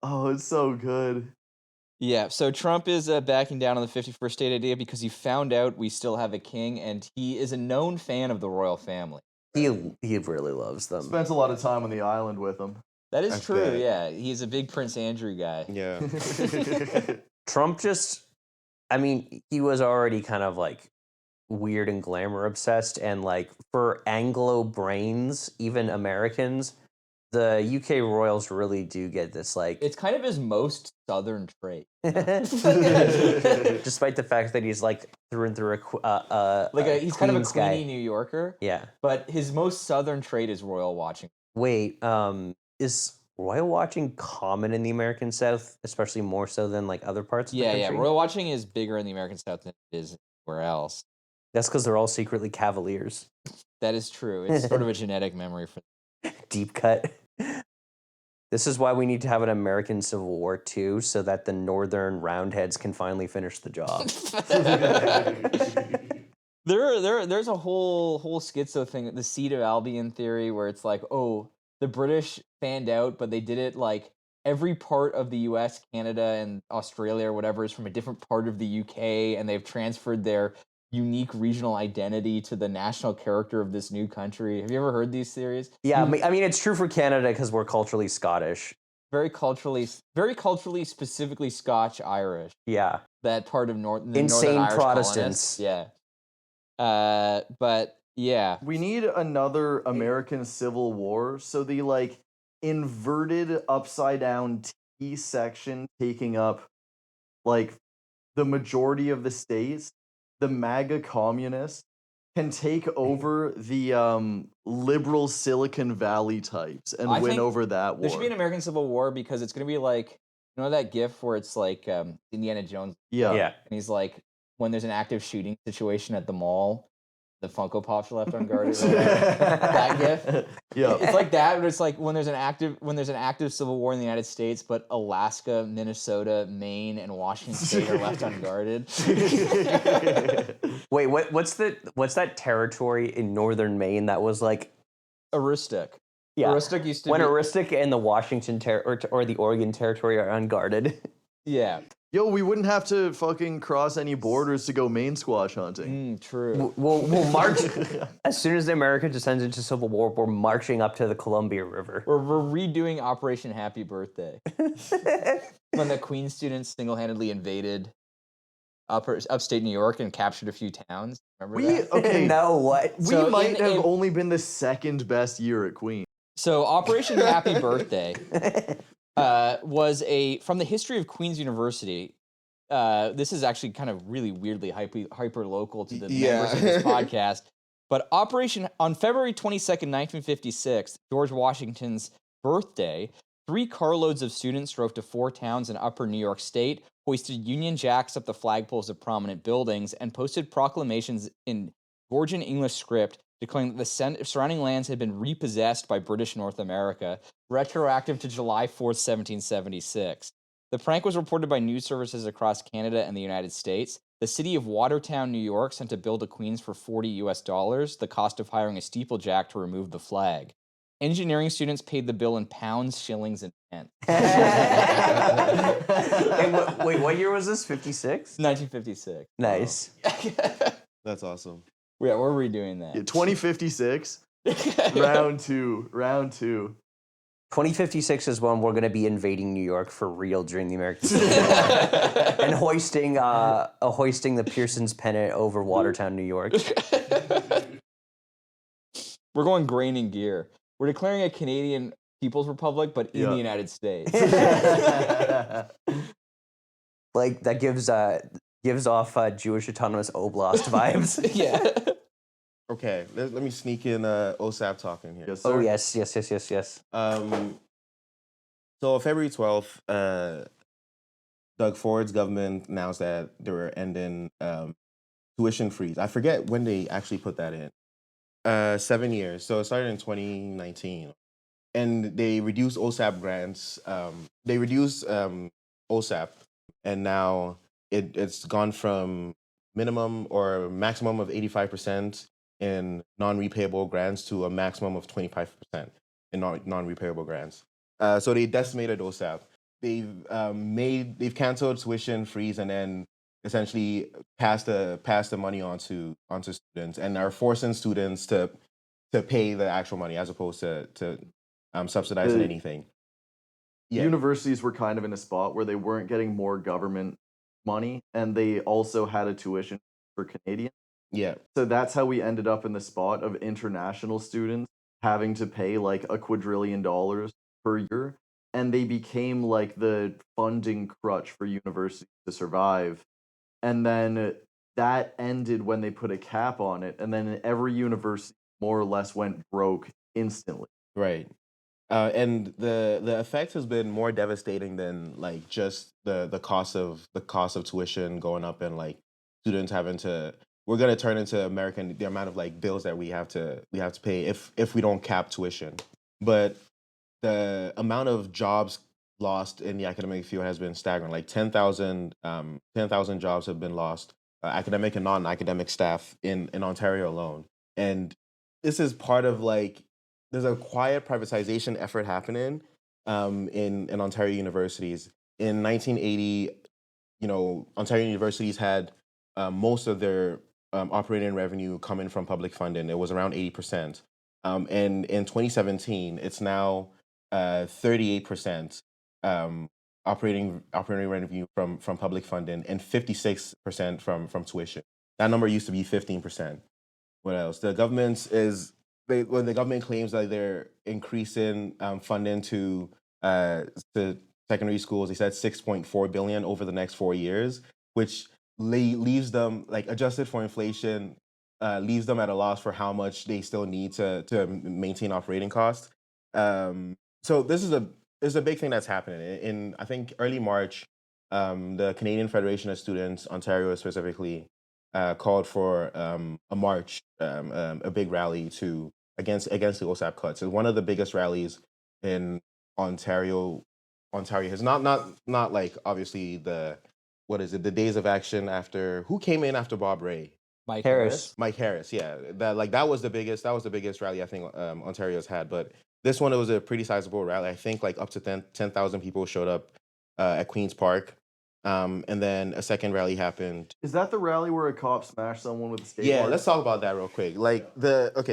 Oh, it's so good. Yeah, so Trump is backing down on the 51st state idea because he found out we still have a king, and he is a known fan of the royal family. He really loves them. Spent a lot of time on the island with him. That is That's true, good. yeah. He's a big Prince Andrew guy. Yeah. Trump just, I mean, he was already kind of like weird and glamour obsessed, and like for Anglo brains, even Americans, the UK royals really do get this like. It's kind of his most southern trait. Despite the fact that he's like through and through He's kind of a Queens guy. Queenie New Yorker, Yeah. but his most southern trait is royal watching. Wait, is royal watching common in the American South, especially more so than like other parts of the country? Yeah, royal watching is bigger in the American South than it is anywhere else. That's because they're all secretly Cavaliers. That is true. It's sort of a genetic memory for Deep cut. This is why we need to have an American Civil War too, so that the Northern Roundheads can finally finish the job. There's a whole schizo thing, the seed of Albion theory, where it's like, oh, the British fanned out, but they did it like every part of the US, Canada, and Australia or whatever is from a different part of the UK, and they've transferred their unique regional identity to the national character of this new country. Have you ever heard these theories? Yeah, I mean it's true for Canada because we're culturally Scottish. Very culturally specifically Scotch-Irish. Yeah. That part of the Insane Northern Irish Protestants. colonists. Yeah. But yeah. We need another American Civil War. So the like inverted upside down T section taking up like the majority of the states, the MAGA communists can take over the liberal Silicon Valley types and I win think over that war. There should be an American Civil War because it's going to be like, you know that GIF where it's like Indiana Jones yeah. Yeah. and he's like, when there's an active shooting situation at the mall, the Funko Pops are left unguarded. That GIF. Yeah. It's like that, but it's like when there's an active civil war in the United States, but Alaska, Minnesota, Maine, and Washington State are left unguarded. Wait, what's that territory in northern Maine that was like Aroostook. yeah. Aroostook used to when be Aroostook and the Washington or the Oregon territory are unguarded? yeah. Yo, we wouldn't have to fucking cross any borders to go Maine squash hunting. True. We'll march as soon as the America descends into civil war. We're marching up to the Columbia River. We're redoing Operation Happy Birthday. When the Queen students single-handedly invaded upstate New York and captured a few towns. Remember that? Okay. No, what? We So might have in- only been the second best year at Queen. So Operation Happy Birthday was from the history of Queen's University. This is actually kind of really weirdly hyper local to the members of this podcast. But on February 22nd, 1956, George Washington's birthday, 3 carloads of students drove to 4 towns in upper New York State, hoisted Union Jacks up the flagpoles of prominent buildings, and posted proclamations in Georgian English script declaring that the surrounding lands had been repossessed by British North America, retroactive to July 4th, 1776. The prank was reported by news services across Canada and the United States. The city of Watertown, New York, sent a bill to Queens for $40, the cost of hiring a steeplejack to remove the flag. Engineering students paid the bill in pounds, shillings, and pence. Wait, what year was this? 56? 1956. Nice. That's awesome. Yeah, we're redoing that. Yeah, 2056, round two. 2056 is when we're going to be invading New York for real during the American Civil War and hoisting the Pearson's pennant over Watertown, New York. We're going grain and gear. We're declaring a Canadian People's Republic, but in the United States. Like that gives off Jewish Autonomous Oblast vibes. Yeah. Okay, let me sneak in OSAP talk in here. Yes, sir. Oh yes. So February 12th, Doug Ford's government announced that they were ending tuition freeze. I forget when they actually put that in. 7 years. So it started in 2019. And they reduced OSAP grants. They reduced OSAP, and now it's gone from minimum or maximum of 85% in non-repayable grants to a maximum of 25% in non-repayable grants. So they decimated OSAP. They've canceled tuition freeze and then essentially passed the money onto students and are forcing students to pay the actual money as opposed to subsidizing anything. Yeah. Universities were kind of in a spot where they weren't getting more government money, and they also had a tuition for Canadians. Yeah. So that's how we ended up in the spot of international students having to pay like $1 quadrillion per year, and they became like the funding crutch for universities to survive. And then that ended when they put a cap on it, and then every university more or less went broke instantly. Right. And the effect has been more devastating than like just the cost of tuition going up and like students having to. We're gonna turn into the amount of like bills that we have to pay if we don't cap tuition. But the amount of jobs lost in the academic field has been staggering. Like 10,000 jobs have been lost, academic and non-academic staff in Ontario alone. And this is part of like there's a quiet privatization effort happening in Ontario universities. In 1980, Ontario universities had most of their operating revenue coming from public funding. It was around 80%. And in 2017, it's now 38% operating revenue from public funding and 56% from tuition. That number used to be 15%. What else? The government when the government claims that they're increasing funding to secondary schools, they said $6.4 billion over the next 4 years, which leaves them like adjusted for inflation, leaves them at a loss for how much they still need to maintain operating costs. So this is a big thing that's happening. In I think early March, the Canadian Federation of Students, Ontario specifically, called for a march, a big rally against the OSAP cuts. It's one of the biggest rallies in Ontario. Ontario has not like obviously the what is it, the days of action after who came in after Bob Ray? Mike Harris. Mike Harris, yeah. That was the biggest rally I think Ontario's had. But this one, it was a pretty sizable rally. I think like up to 10,000 people showed up at Queen's Park. And then a second rally happened. Is that the rally where a cop smashed someone with a skateboard? Yeah, let's talk about that real quick. Like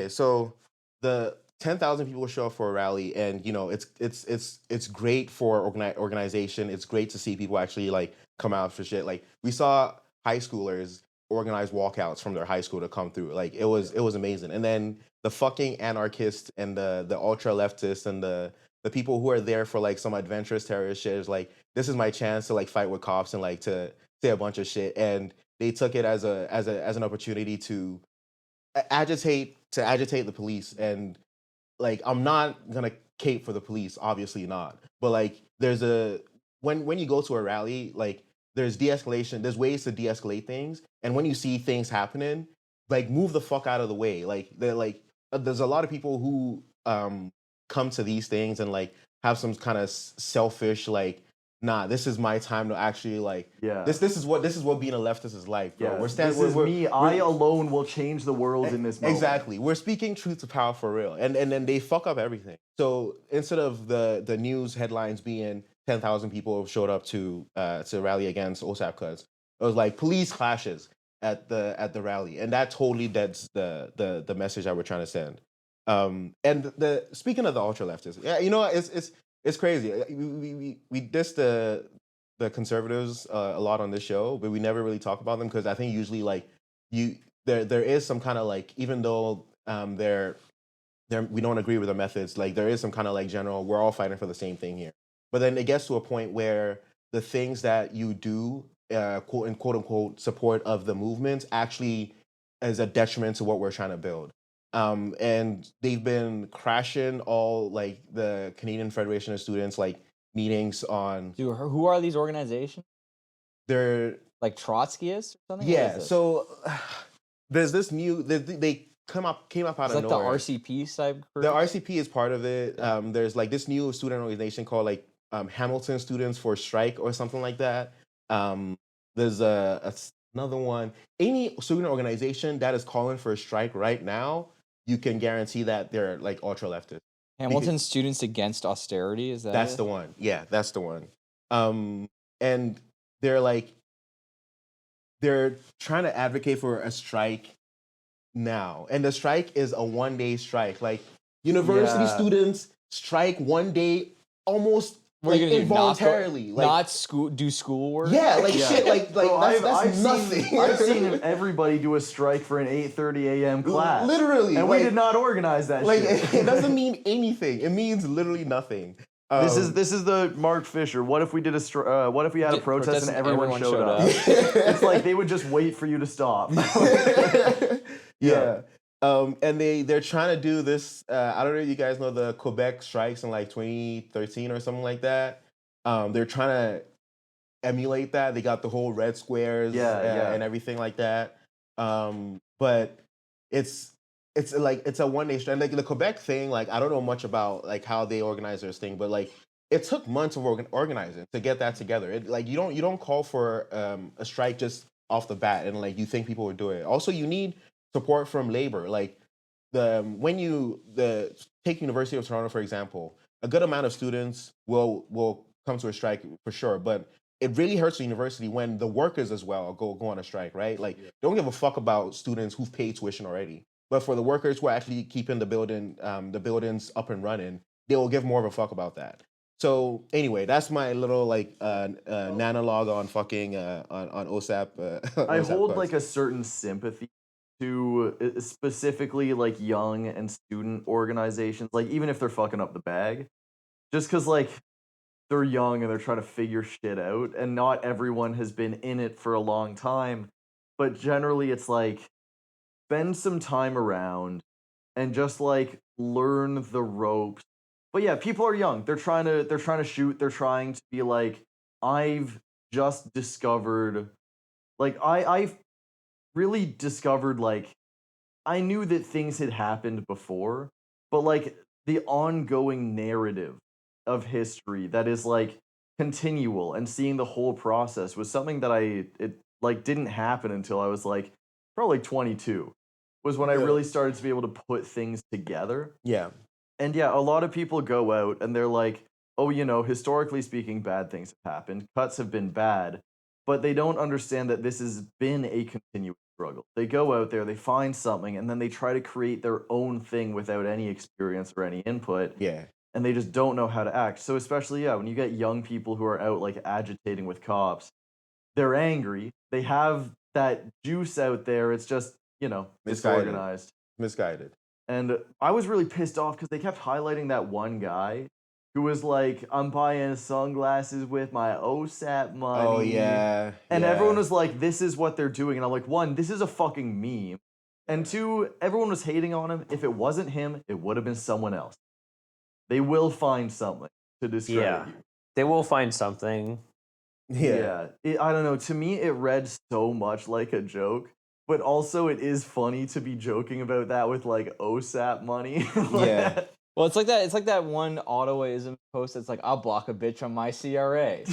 so the 10,000 people show up for a rally, and you know it's great for organization. It's great to see people actually like come out for shit. Like we saw high schoolers organize walkouts from their high school to come through. Like it was amazing. And then the fucking anarchists and the ultra leftists and the people who are there for like some adventurous terrorist shit is like, this is my chance to like fight with cops and like to say a bunch of shit. And they took it as an opportunity to agitate the police. And like I'm not gonna cape for the police, obviously not. But like there's when you go to a rally, like there's de-escalation, there's ways to de-escalate things. And when you see things happening, like move the fuck out of the way. Like there's a lot of people who come to these things and like have some kind of selfish like, nah, this is my time to actually like, this is what being a leftist is like, bro. I alone will change the world in this moment. Exactly. We're speaking truth to power for real. And then they fuck up everything. So instead of the news headlines being 10,000 people showed up to rally against OSAP cuts, it was like police clashes at the rally. And that totally deads the message that we're trying to send. And speaking of the ultra leftists, yeah, you know, it's crazy. We diss the conservatives a lot on this show, but we never really talk about them because I think usually like there is some kind of like, even though we don't agree with their methods, like there is some kind of like general, we're all fighting for the same thing here. But then it gets to a point where the things that you do, quote unquote support of the movement actually is a detriment to what we're trying to build. And they've been crashing all like the Canadian Federation of Students like meetings on. Dude, who are these organizations? They're like Trotskyists or something. Yeah. So there's this new. They came up out of nowhere. Like the RCP side. The RCP is part of it. There's like this new student organization called like Hamilton Students for Strike or something like that. There's another one. Any student organization that is calling for a strike right now, you can guarantee that they're like ultra leftist. Hamilton Students Against Austerity, is that? That's the one. Yeah, that's the one. And they're trying to advocate for a strike now, and the strike is a 1-day strike. Like university students strike 1 day almost. Like involuntarily, not schoolwork. Yeah, like shit, like that's nothing. I've seen everybody do a strike for an 8:30 a.m. class, literally, and we did not organize that. Like shit. It doesn't mean anything. It means literally nothing. This is the Mark Fisher. What if we did what if we had a protest and everyone showed up? It's like they would just wait for you to stop. Yeah. And they're trying to do this. I don't know if you guys know the Quebec strikes in like 2013 or something like that. They're trying to emulate that. They got the whole red squares and everything like that. But it's a 1-day strike. Like the Quebec thing, like I don't know much about like how they organize their thing, but like it took months of organizing to get that together. You don't call for a strike just off the bat and like you think people would do it. Also, you need support from labor. Like take University of Toronto for example, a good amount of students will come to a strike for sure, but it really hurts the university when the workers as well go on a strike, right? Like don't give a fuck about students who've paid tuition already, but for the workers who are actually keeping the buildings up and running, they will give more of a fuck about that. So anyway, that's my little like nanologue on fucking on OSAP. I hold like a certain sympathy to specifically like young and student organizations, like even if they're fucking up the bag, just because like they're young and they're trying to figure shit out, and not everyone has been in it for a long time. But generally, it's like spend some time around and just like learn the ropes. But yeah, people are young. They're trying to shoot. They're trying to be like, I've just discovered, like I've really discovered, like I knew that things had happened before, but like the ongoing narrative of history that is like continual and seeing the whole process was something that it like didn't happen until I was like probably 22 was when I Yeah. really started to be able to put things together. Yeah. And yeah, a lot of people go out and they're like, oh, historically speaking, bad things have happened. Cuts have been bad, but they don't understand that this has been a continuous struggle. They go out there, they find something, and then they try to create their own thing without any experience or any input. Yeah. And they just don't know how to act. So especially, yeah, when you get young people who are out like agitating with cops, they're angry. They have that juice out there. It's just, Misguided. disorganized. Misguided. And I was really pissed off because they kept highlighting that one guy who was like, I'm buying sunglasses with my OSAP money. Oh yeah. And yeah. everyone was like, this is what they're doing. And I'm like, one, this is a fucking meme. And two, everyone was hating on him. If it wasn't him, it would have been someone else. They will find something to discredit Yeah. you. They will find something. Yeah. I don't know. To me, it read so much like a joke. But also, it is funny to be joking about that with like OSAP money. Yeah. Well, it's like that. It's like that one autoism post that's like, "I'll block a bitch on MyCRA."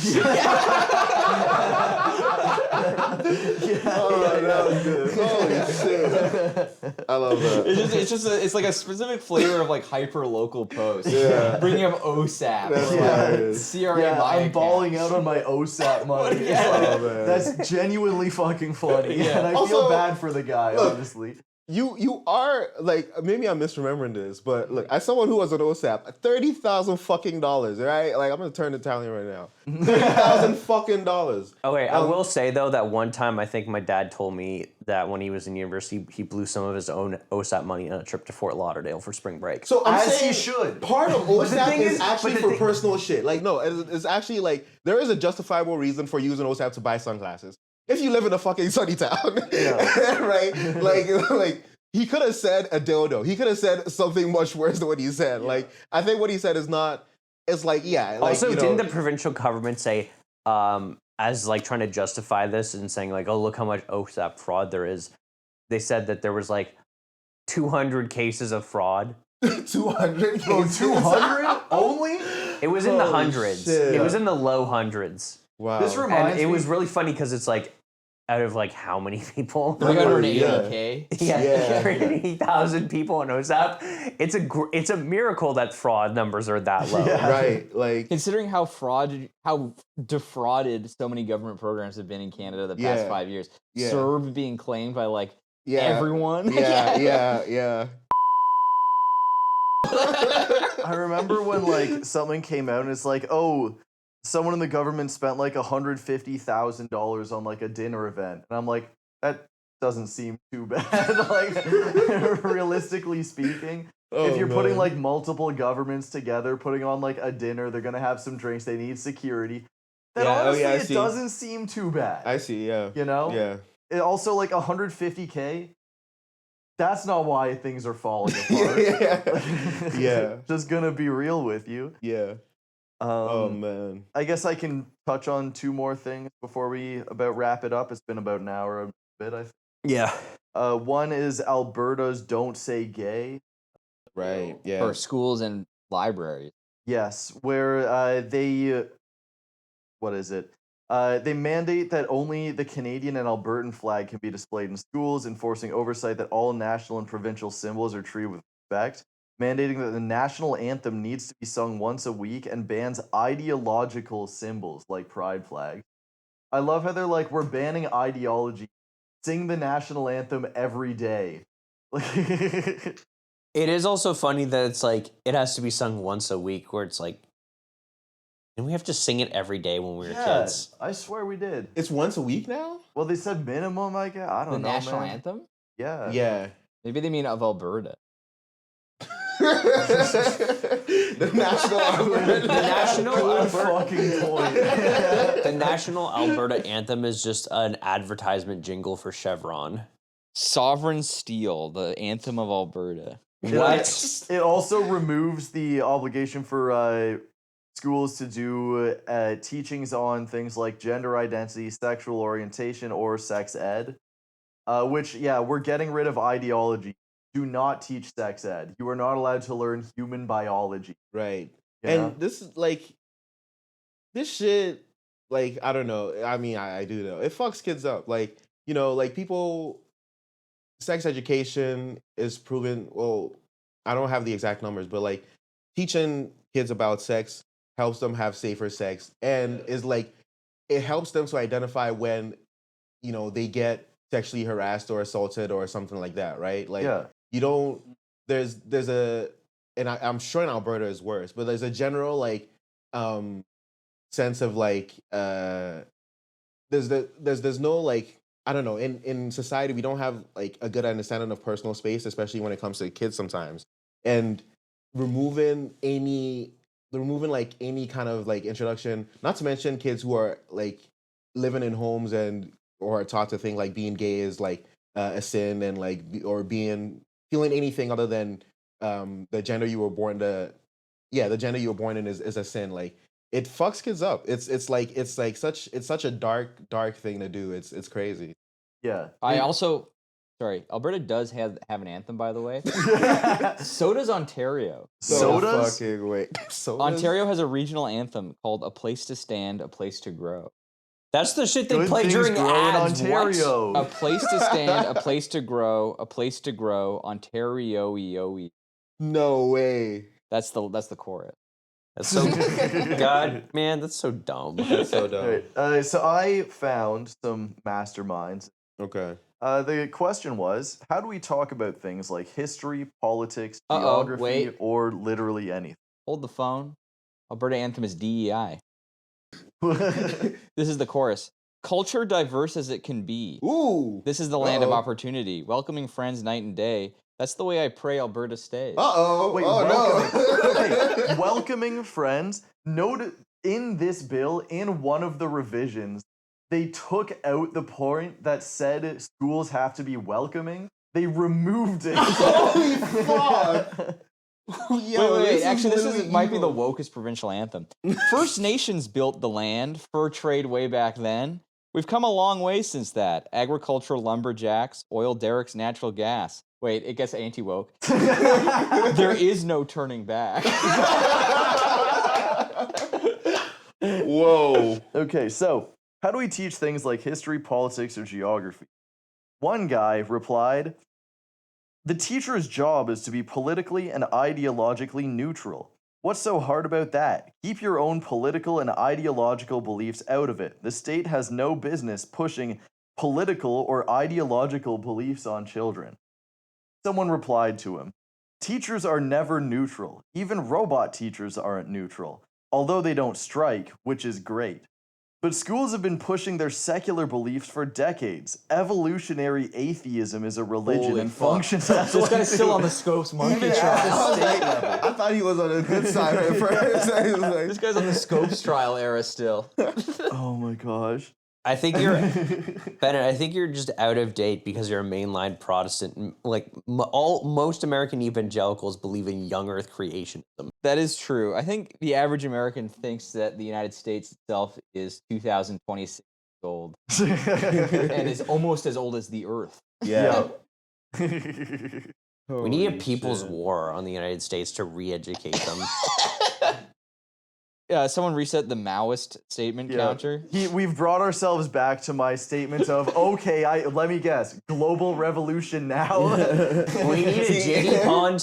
Oh, that was good. Holy shit. I love that. It's like a specific flavor of like hyper local post. Yeah. Bringing up OSAP. That's or, hilarious. CRA. Yeah, my I'm account. balling out on my OSAP money. Yeah. Oh, man. That's genuinely fucking funny. Yeah. And I Also, feel bad for the guy, look, honestly. You are like, maybe I'm misremembering this, but look, as someone who was an OSAP, $30,000 fucking dollars, right? Like I'm gonna turn Italian right now. $30,000 fucking dollars. Okay, I will say though that one time I think my dad told me that when he was in university, he blew some of his own OSAP money on a trip to Fort Lauderdale for spring break. So I'm As saying he should. part of But the OSAP thing is is- actually but the for thing- personal shit. Like no, it's actually like there is a justifiable reason for using OSAP to buy sunglasses. If you live in a fucking sunny town, right? Like he could have said a dildo. He could have said something much worse than what he said. Like I think what he said is not. It's like yeah. Like, Also, you know, didn't the provincial government say, as like trying to justify this and saying like, oh look how much OSAP fraud there is? They said that there was like 200 cases of fraud. 200? Bro, 200 only? It was in the Holy hundreds. shit. It was in the low hundreds. Wow. This And reminds it me. was really funny because it's like, out of like how many people? 380K. Yeah. 380,000 people on OSAP. It's a miracle that fraud numbers are that low. Yeah. Right. Like Considering how defrauded so many government programs have been in Canada the past Yeah. 5 years, Yeah. CERB being claimed by like yeah. everyone. Yeah. I remember when like something came out and it's like, oh, someone in the government spent like $150,000 on like a dinner event, and I'm like, that doesn't seem too bad. Like realistically speaking, if you're putting like multiple governments together, putting on like a dinner, they're gonna have some drinks, they need security. Then Yeah, oh, honestly, yeah, I it see. doesn't seem too bad. I see. Yeah. You know? Yeah. It also like 150K. That's not why things are falling apart. Yeah. Just gonna be real with you. Yeah. Oh man. I guess I can touch on two more things before we about wrap it up. It's been about an hour a bit, I think. Yeah. One is Alberta's Don't Say Gay. Right. Yeah. For schools and libraries. Yes, where they what is it? They mandate that only the Canadian and Albertan flag can be displayed in schools, enforcing oversight that all national and provincial symbols are treated with respect, mandating that the national anthem needs to be sung once a week, and bans ideological symbols like pride flags. I love how they're like, we're banning ideology. Sing the national anthem every day. It is also funny that it's like, it has to be sung once a week, where it's like, and we have to sing it every day when we were kids. I swear we did. It's once a week now. Well, they said minimum, I guess. I don't The know, national man. anthem? Yeah. Yeah. Maybe they mean of Alberta. The national Alberta. The national Good Alberta, fucking point. the national Alberta anthem is just an advertisement jingle for Chevron. Sovereign Steel, the anthem of Alberta. What? It also removes the obligation for schools to do teachings on things like gender identity, sexual orientation, or sex ed. Which, yeah, we're getting rid of ideology. Do not teach sex ed. You are not allowed to learn human biology. Right. you And know? this is like, this shit, like, I don't know. I mean, I do know. It fucks kids up. Like, you know, like people, sex education is proven, well, I don't have the exact numbers, but like teaching kids about sex helps them have safer sex and is like, it helps them to identify when, you know, they get sexually harassed or assaulted or something like that, right? Like, Yeah. you don't, there's a, and I'm sure in Alberta is worse, but there's a general like sense of like there's no like, I don't know, in society we don't have like a good understanding of personal space, especially when it comes to kids sometimes. And removing like any kind of like introduction, not to mention kids who are like living in homes and or are taught to think like being gay is like a sin and like or feeling anything other than the gender you were born the gender you were born in is a sin. Like it fucks kids up. It's such a dark thing to do. It's crazy. Yeah. I also, sorry, Alberta does have an anthem, by the way. So does Ontario. Sodas? Fucking wait. Sodas? Ontario has a regional anthem called "A Place to Stand, a Place to Grow." That's the shit they Good play things during grow in ads. Ontario. A place to stand, a place to grow, a place to grow. Ontario. No way. That's the chorus. That's so God, man, that's so dumb. That's so dumb. Right. So I found some masterminds. Okay. The question was, how do we talk about things like history, politics, Uh-oh, geography, wait. or literally anything? Hold the phone. Alberta anthem is DEI. This is the chorus. Culture diverse as it can be. Ooh. This is the land of Uh-oh. opportunity. Welcoming friends night and day. That's the way I pray Alberta stays. Uh-oh. Wait, Oh okay, welcoming friends. Note in this bill, in one of the revisions, they took out the point that said schools have to be welcoming. They removed it. Holy fuck. Wait. This Actually, literally might be the evil. wokest provincial anthem. First Nations built the land, fur trade way back then. We've come a long way since that. Agricultural lumberjacks, oil derricks, natural gas. Wait, it gets anti-woke. There is no turning back. Whoa. Okay, so how do we teach things like history, politics, or geography? One guy replied, the teacher's job is to be politically and ideologically neutral. What's so hard about that? Keep your own political and ideological beliefs out of it. The state has no business pushing political or ideological beliefs on children. Someone replied to him, teachers are never neutral. Even robot teachers aren't neutral, although they don't strike, which is great. But schools have been pushing their secular beliefs for decades. Evolutionary atheism is a religion Holy and fuck. functions as one This guy's still too. on the Scopes monkey Yeah, trial. I thought he was on the good side at first. I was like, This guy's on the Scopes trial era still. Oh my gosh. I think you're Bennett. I think you're just out of date because you're a mainline Protestant. Like most American evangelicals believe in young Earth creationism. That is true. I think the average American thinks that the United States itself is 2026 years old and is almost as old as the Earth. yeah. We need a people's war on the United States to re-educate them. Someone reset the Maoist statement counter. We've brought ourselves back to my statement of, okay, let me guess, global revolution now. We need a JD Pond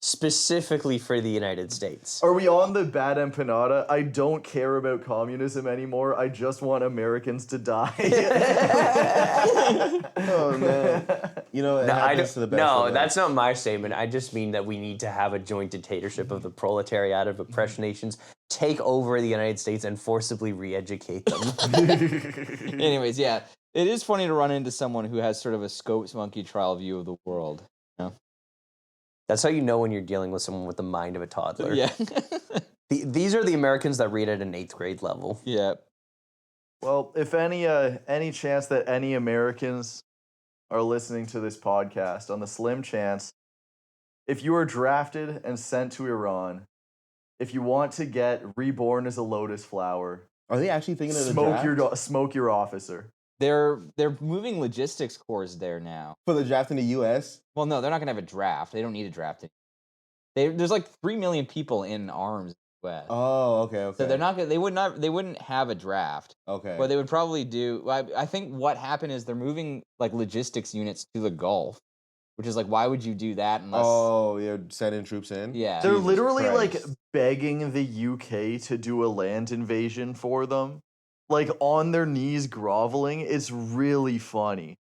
specifically for the United States. Are we on the bad empanada? I don't care about communism anymore. I just want Americans to die. Oh man. You know, it happens to the best of us. That's not my statement. I just mean that we need to have a joint dictatorship of the proletariat of oppressed nations take over the United States and forcibly re-educate them. Anyways, yeah, it is funny to run into someone who has sort of a Scopes monkey trial view of the world. You know? That's how you know when you're dealing with someone with the mind of a toddler. Yeah. These are the Americans that read at an 8th grade level. Yeah. Well, if any chance that any Americans are listening to this podcast, on the slim chance, if you are drafted and sent to Iran, if you want to get reborn as a lotus flower, Are they actually thinking of the draft? smoke your officer. They're moving logistics cores there now. For the draft in the U.S.? Well, no, they're not gonna have a draft. They don't need a draft. There's like 3 million people in arms in the US. Oh, okay. So they're not gonna. They wouldn't have a draft. Okay. What they would probably do. I think what happened is they're moving like logistics units to the Gulf, which is like, why would you do that unless? Oh, you're sending troops in? Yeah. They're Jesus literally like Christ. begging the UK to do a land invasion for them. Like on their knees groveling. It's really funny.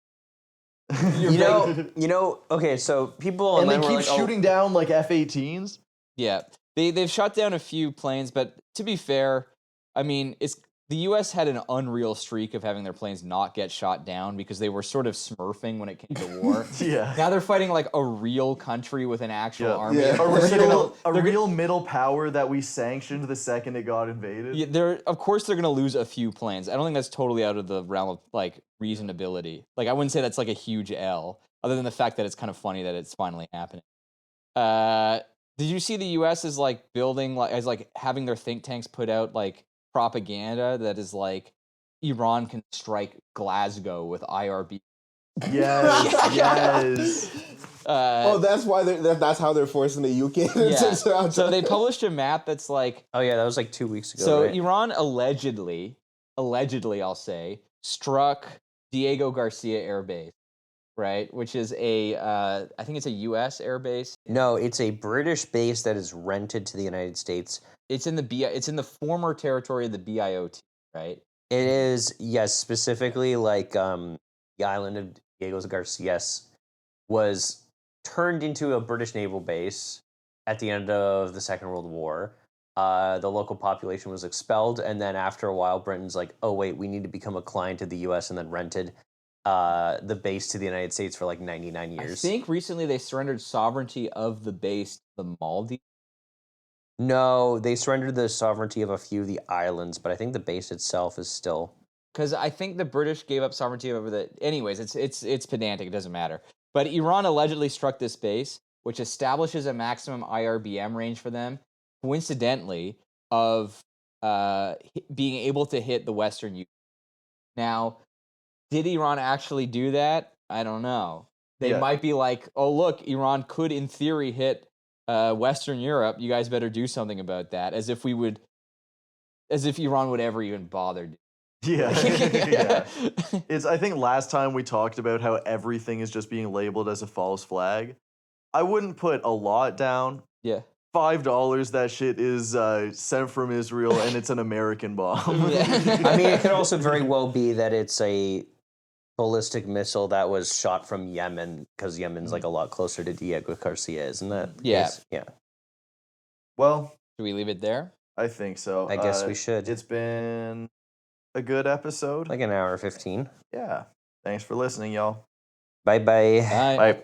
You know. Okay, so people And they online keep were like, shooting down like F-18s. Yeah, they've shot down a few planes, but to be fair, I mean, the U.S. had an unreal streak of having their planes not get shot down because they were sort of smurfing when it came to war. Yeah. Now they're fighting like a real country with an actual army. Yeah. A real middle power that we sanctioned the second it got invaded. Yeah, of course they're gonna lose a few planes. I don't think that's totally out of the realm of like reasonability. Like I wouldn't say that's like a huge L, other than the fact that it's kind of funny that it's finally happening. Did you see the U.S. is like building as like having their think tanks put out like propaganda that is like Iran can strike Glasgow with IRB? Yes, yes. That's why that's how they're forcing the UK. Yeah. So they published a map that's like. oh yeah, that was like 2 weeks ago. So right? Iran allegedly, I'll say, struck Diego Garcia Air Base, right? Which is I think it's a U.S. air base. No, it's a British base that is rented to the United States. It's in the former territory of the BIOT, right? It is, yes, specifically like the island of Diego Garcia was turned into a British naval base at the end of the Second World War. The local population was expelled, and then after a while, Britain's like, oh wait, we need to become a client of the U.S. and then rented the base to the United States for like 99 years. I think recently they surrendered sovereignty of the base to the Maldives. No, they surrendered the sovereignty of a few of the islands, but I think the base itself is still. Because I think the British gave up sovereignty over the. Anyways, it's pedantic. It doesn't matter. But Iran allegedly struck this base, which establishes a maximum IRBM range for them, coincidentally, of being able to hit the Western Union. Now, did Iran actually do that? I don't know. They might be like, oh, look, Iran could, in theory, hit Western Europe. You guys better do something about that. As if Iran would ever even bother. Yeah. Yeah. I think last time we talked about how everything is just being labeled as a false flag. I wouldn't put a lot down. Yeah. $5, that shit is sent from Israel and it's an American bomb. Yeah. I mean, it could also very well be that it's a ballistic missile that was shot from Yemen, because Yemen's like a lot closer to Diego Garcia, isn't that? Yeah. Yeah. Well, Should we leave it there? I think so. I guess we should. It's been a good episode. Like an hour 15. Yeah. Thanks for listening, y'all. Bye-bye. Bye. Bye.